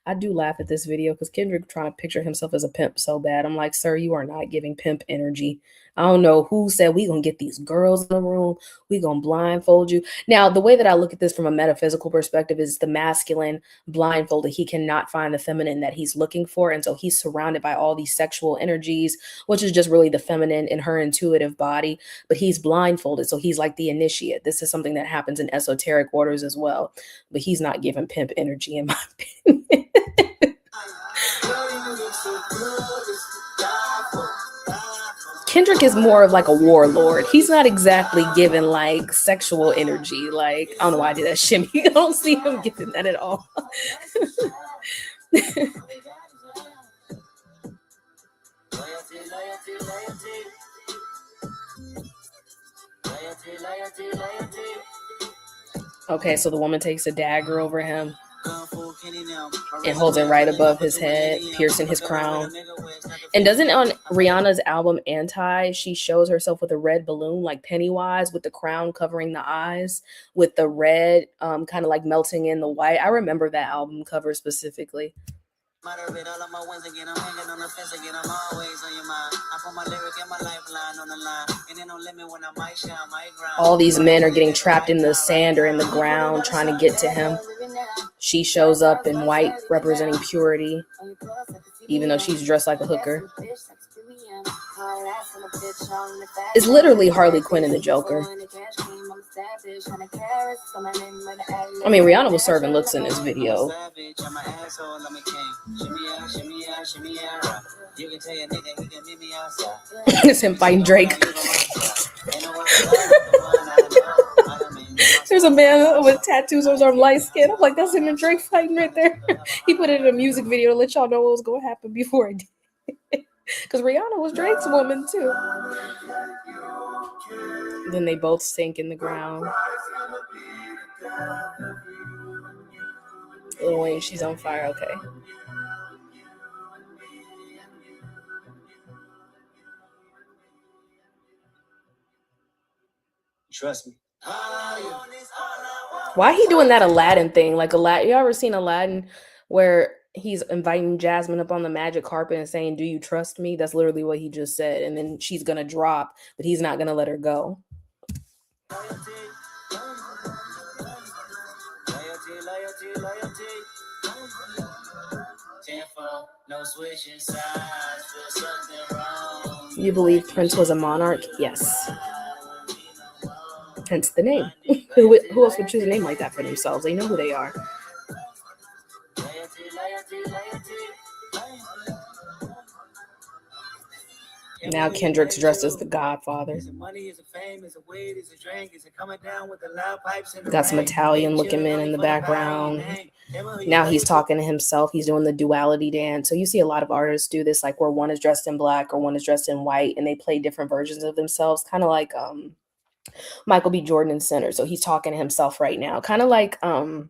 I do laugh at this video because Kendrick trying to picture himself as a pimp so bad. I'm like, sir, you are not giving pimp energy. I don't know who said we gonna get these girls in the room. We gonna blindfold you. Now, the way that I look at this from a metaphysical perspective is the masculine blindfolded. He cannot find the feminine that he's looking for. And so he's surrounded by all these sexual energies, which is just really the feminine in her intuitive body. But he's blindfolded. So he's like the initiate. This is something that happens in esoteric orders as well. But he's not giving pimp energy, in my opinion. Kendrick is more of like a warlord. He's not exactly giving like sexual energy. Like, I don't know why I did that shimmy. I don't see him giving that at all. Okay, so the woman takes a dagger over him and holds it right above his head, piercing his crown. And doesn't on Rihanna's album Anti, she shows herself with a red balloon like Pennywise with the crown covering the eyes with the red kind of like melting in the white. I remember that album cover specifically. All these men are getting trapped in the sand or in the ground trying to get to him. She shows up in white representing purity, even though she's dressed like a hooker. It's literally Harley Quinn and the Joker. I mean, Rihanna was serving looks in this video. It's him fighting Drake. There's a man with tattoos on his arm, light skin. I'm like, that's him and Drake fighting right there. He put it in a music video to let y'all know what was going to happen before I did. Because Rihanna was Drake's woman too. Then they both sink in the ground. Lil Wayne, she's on fire. Okay. Trust me. Why he doing that Aladdin thing? Like Aladdin, you ever seen Aladdin where he's inviting Jasmine up on the magic carpet and saying, "Do you trust me?" That's literally what he just said. And then she's gonna drop, but he's not gonna let her go. You believe Prince was a monarch? Yes. Hence the name. Who else would choose a name like that for themselves? They know who they are. Now Kendrick's dressed as the Godfather. Got some Italian looking men in the background. Now he's talking to himself. He's doing the duality dance. So you see a lot of artists do this, like where one is dressed in black or one is dressed in white, and they play different versions of themselves, kind of like Michael B. Jordan in Center. So he's talking to himself right now, kind of like the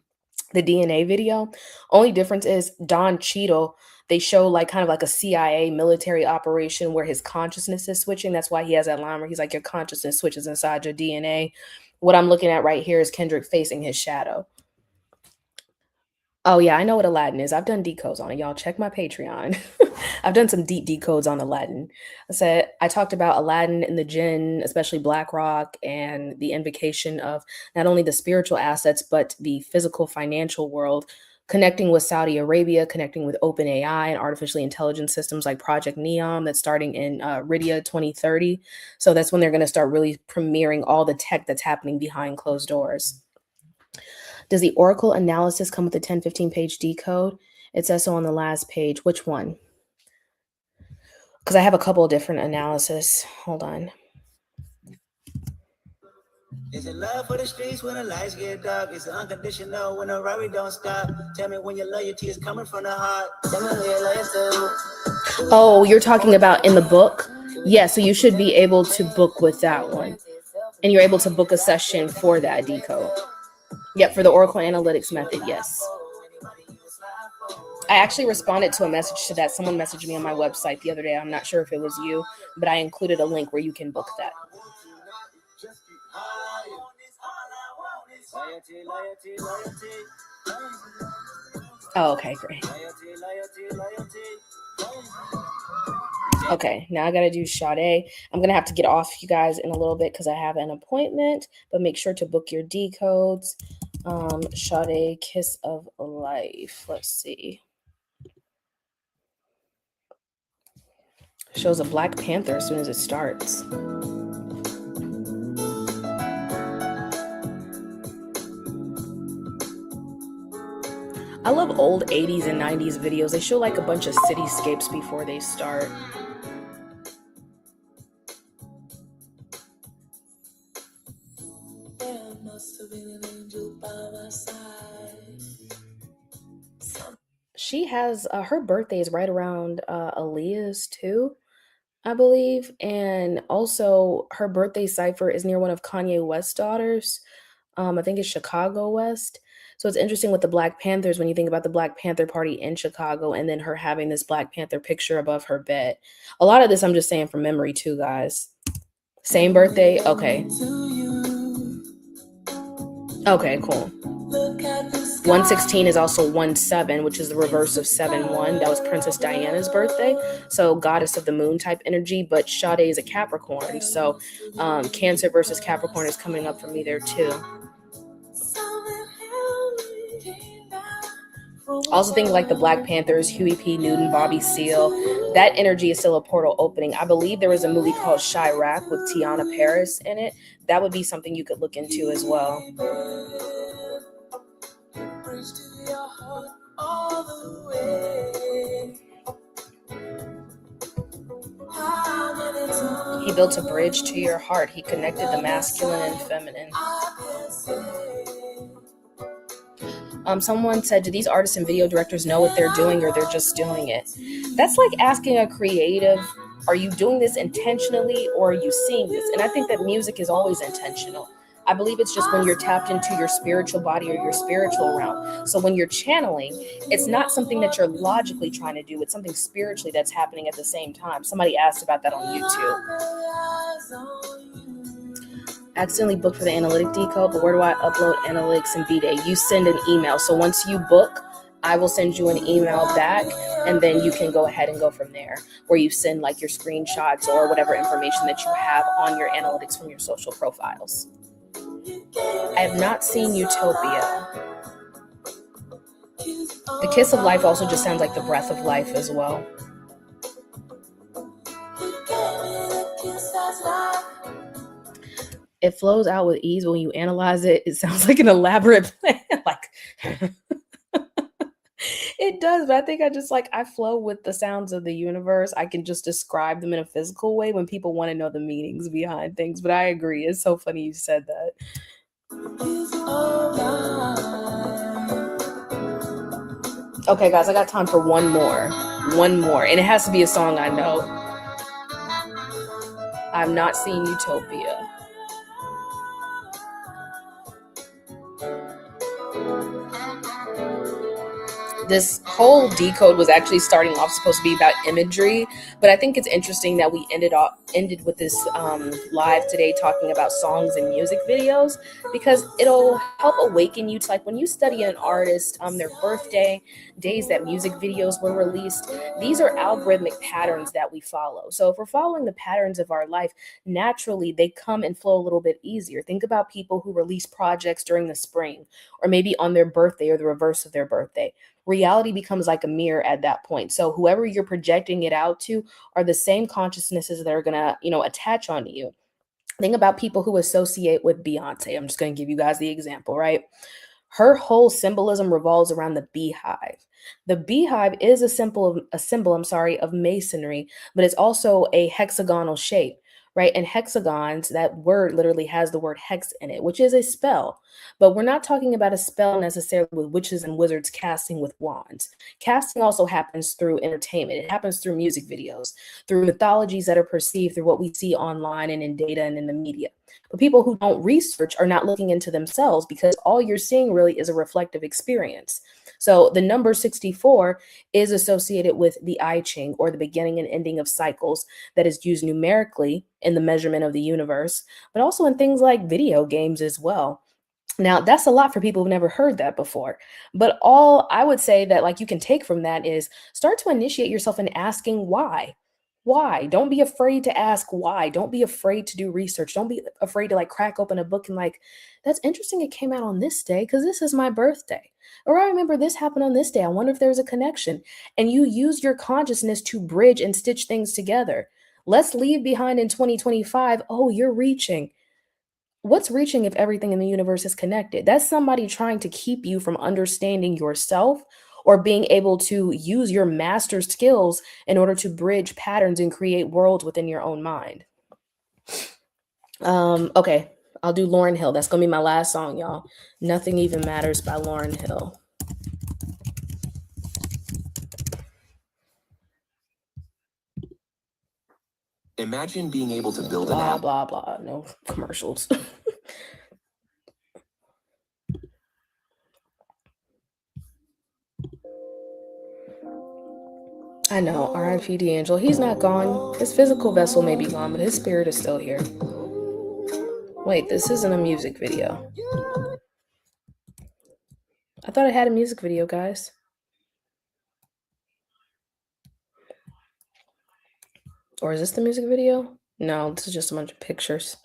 DNA video. Only difference is Don Cheadle, they show like kind of like a CIA military operation where his consciousness is switching. That's why he has that line where he's like, your consciousness switches inside your DNA. What I'm looking at right here is Kendrick facing his shadow. Oh yeah, I know what Aladdin is. I've done decodes on it. Y'all check my Patreon. I've done some deep decodes on Aladdin. I talked about Aladdin and the jinn, especially BlackRock, and the invocation of not only the spiritual assets, but the physical financial world, connecting with Saudi Arabia, connecting with OpenAI and artificially intelligent systems like Project Neom that's starting in Rydia 2030. So that's when they're going to start really premiering all the tech that's happening behind closed doors. Does the Oracle analysis come with a 10-15 page decode? It says so on the last page. Which one? Because I have a couple of different analysis. Hold on. Is it love for the streets when the lights get dark? Is it unconditional when the robbery don't stop? Tell me when your loyalty is coming from the heart. Tell me who you're loyal to. Oh, you're talking about in the book? Yeah, so you should be able to book with that one. And you're able to book a session for that decode. Yep, for the Oracle Analytics method, yes. I actually responded to a message to that. Someone messaged me on my website the other day. I'm not sure if it was you, but I included a link where you can book that. Oh, okay, great. Okay, now I gotta do Sade. I'm gonna have to get off, you guys, in a little bit because I have an appointment, but make sure to book your decodes. Sade, Kiss of Life. Let's see. Shows a Black Panther as soon as it starts. I love old 80s and 90s videos. They show like a bunch of cityscapes before they start. There must have been an angel by my side. She has her birthday is right around Aaliyah's too, I believe, and also her birthday cipher is near one of Kanye West's daughters. I think it's Chicago West. So it's interesting with the Black Panthers when you think about the Black Panther party in Chicago and then her having this Black Panther picture above her bed. A lot of this I'm just saying from memory too, guys. Same birthday? Okay. Okay, cool. 116 is also 1-7, which is the reverse of 7-1. That was Princess Diana's birthday. So goddess of the moon type energy, but Sade is a Capricorn. So Cancer versus Capricorn is coming up for me there too. Also think like the Black Panthers, Huey P. Newton, Bobby Seale. That energy is still a portal opening. I believe there was a movie called Chirac with Tiana Paris in it. That would be something you could look into as well. He built a bridge to your heart. He connected the masculine and feminine. Someone said, do these artists and video directors know what they're doing or they're just doing it? That's like asking a creative, are you doing this intentionally or are you seeing this? And I think that music is always intentional. I believe it's just when you're tapped into your spiritual body or your spiritual realm. So when you're channeling, it's not something that you're logically trying to do. It's something spiritually that's happening at the same time. Somebody asked about that on YouTube. Accidentally booked for the analytic decode, but where do I upload analytics and B-Day? You send an email. So once you book, I will send you an email back, and then you can go ahead and go from there, where you send like your screenshots or whatever information that you have on your analytics from your social profiles. I have not seen Utopia. The Kiss of Life also just sounds like the breath of life as well. It flows out with ease, but when you analyze it, it sounds like an elaborate plan. Like it does, but I think I flow with the sounds of the universe. I can just describe them in a physical way when people want to know the meanings behind things. But I agree. It's so funny you said that. Okay, guys, I got time for one more. One more. And it has to be a song I know. I've not seen Utopia. This whole decode was actually starting off supposed to be about imagery, but I think it's interesting that we ended with this live today talking about songs and music videos, because it'll help awaken you to, like, when you study an artist, their birthday, days that music videos were released. These are algorithmic patterns that we follow. So if we're following the patterns of our life, naturally they come and flow a little bit easier. Think about people who release projects during the spring, or maybe on their birthday or the reverse of their birthday. Reality becomes like a mirror at that point. So whoever you're projecting it out to are the same consciousnesses that are going to, attach onto you. Think about people who associate with Beyonce. I'm just going to give you guys the example, right? Her whole symbolism revolves around the beehive. The beehive is a symbol of masonry, but it's also a hexagonal shape, right? And hexagons, that word literally has the word hex in it, which is a spell. But we're not talking about a spell necessarily with witches and wizards casting with wands. Casting also happens through entertainment. It happens through music videos, through mythologies that are perceived through what we see online and in data and in the media. But people who don't research are not looking into themselves because all you're seeing really is a reflective experience. So the number 64 is associated with the I Ching, or the beginning and ending of cycles, that is used numerically in the measurement of the universe, but also in things like video games as well. Now, that's a lot for people who've never heard that before. But all I would say that like you can take from that is start to initiate yourself in asking why. Why? Don't be afraid to ask why. Don't be afraid to do research. Don't be afraid to like crack open a book and like, that's interesting. It came out on this day because this is my birthday. Or I remember this happened on this day. I wonder if there's a connection. And you use your consciousness to bridge and stitch things together. Let's leave behind in 2025. Oh, you're reaching. What's reaching if everything in the universe is connected? That's somebody trying to keep you from understanding yourself or being able to use your master skills in order to bridge patterns and create worlds within your own mind. Okay, I'll do Lauryn Hill. That's gonna be my last song, y'all. Nothing Even Matters by Lauryn Hill. Imagine being able to build an Blah app. blah blah. No commercials. I know, R.I.P. D'Angelo. He's not gone. His physical vessel may be gone, but his spirit is still here. Wait, this isn't a music video. I thought it had a music video, guys. Or is this the music video? No, this is just a bunch of pictures.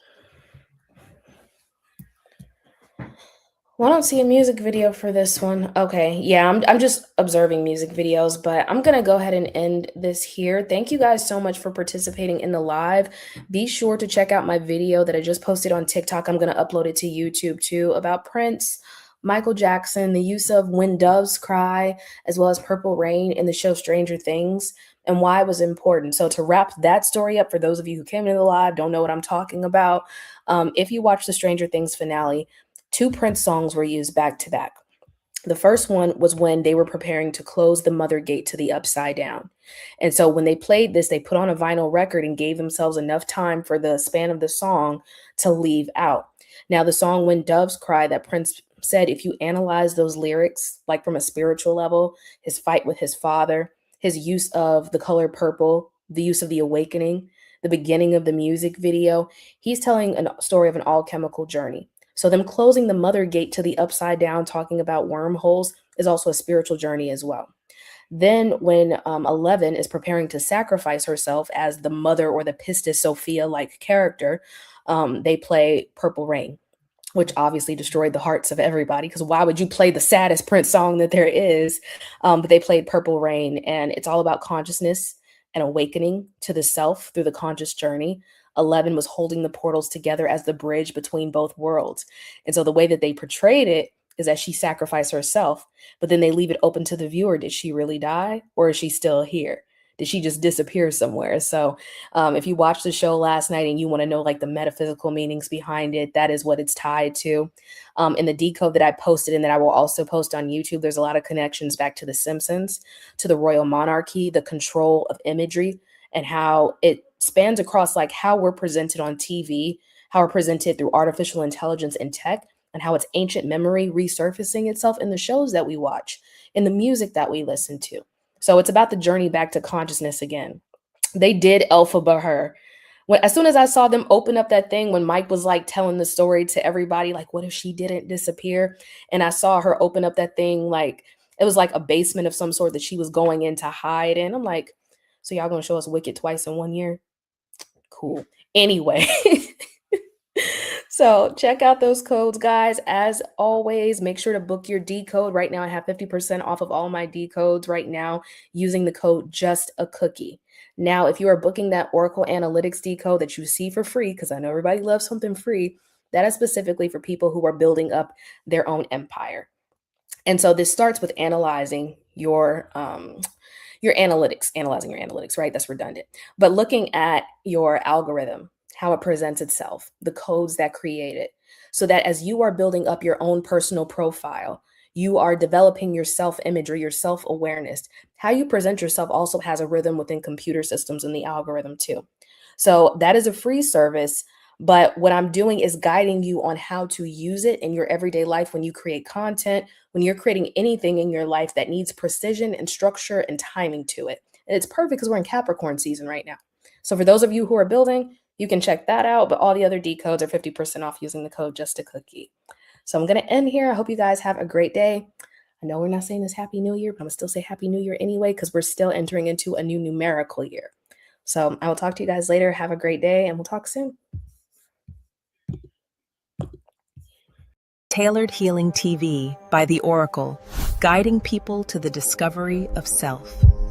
Well, I don't see a music video for this one. Okay, yeah, I'm just observing music videos, but I'm gonna go ahead and end this here. Thank you guys so much for participating in the live. Be sure to check out my video that I just posted on TikTok. I'm gonna upload it to YouTube too, about Prince, Michael Jackson, the use of When Doves Cry, as well as Purple Rain in the show Stranger Things, and why it was important. So to wrap that story up, for those of you who came into the live, don't know what I'm talking about, if you watch the Stranger Things finale, 2 Prince songs were used back to back. The first one was when they were preparing to close the mother gate to the upside down. And so when they played this, they put on a vinyl record and gave themselves enough time for the span of the song to leave out. Now, the song When Doves Cry that Prince said, if you analyze those lyrics, like from a spiritual level, his fight with his father, his use of the color purple, the use of the awakening, the beginning of the music video, he's telling a story of an alchemical journey. So them closing the mother gate to the upside down, talking about wormholes, is also a spiritual journey as well. Then when 11 is preparing to sacrifice herself as the mother or the Pistis Sophia-like character, they play Purple Rain, which obviously destroyed the hearts of everybody, because why would you play the saddest Prince song that there is? But they played Purple Rain, and it's all about consciousness and awakening to the self through the conscious journey. 11 was holding the portals together as the bridge between both worlds. And so the way that they portrayed it is that she sacrificed herself, but then they leave it open to the viewer. Did she really die, or is she still here? Did she just disappear somewhere? So if you watched the show last night and you want to know like the metaphysical meanings behind it, that is what it's tied to. In the decode that I posted and that I will also post on YouTube, there's a lot of connections back to The Simpsons, to the royal monarchy, the control of imagery, and how it spans across like how we're presented on TV, how we're presented through artificial intelligence and tech, and how it's ancient memory resurfacing itself in the shows that we watch, in the music that we listen to. So it's about the journey back to consciousness again. They did Elphaba her. As soon as I saw them open up that thing, when Mike was like telling the story to everybody, like, what if she didn't disappear? And I saw her open up that thing, like it was like a basement of some sort that she was going in to hide in. I'm like, so y'all gonna show us Wicked twice in 1 year? Cool. Anyway. So check out those codes, guys. As always, make sure to book your decode. Right now, I have 50% off of all my decodes right now using the code Just a Cookie. Now, if you are booking that Oracle Analytics decode that you see for free, because I know everybody loves something free, that is specifically for people who are building up their own empire. And so this starts with analyzing your analytics, right? That's redundant. But looking at your algorithm, how it presents itself, the codes that create it, so that as you are building up your own personal profile, you are developing your self image or your self awareness. How you present yourself also has a rhythm within computer systems and the algorithm too. So that is a free service. But what I'm doing is guiding you on how to use it in your everyday life when you create content, when you're creating anything in your life that needs precision and structure and timing to it. And it's perfect because we're in Capricorn season right now. So for those of you who are building, you can check that out. But all the other decodes are 50% off using the code Just a Cookie. So I'm going to end here. I hope you guys have a great day. I know we're not saying this Happy New Year, but I'm going to still say Happy New Year anyway, because we're still entering into a new numerical year. So I will talk to you guys later. Have a great day, and we'll talk soon. Tailored Healing TV by The Oracle, guiding people to the discovery of self.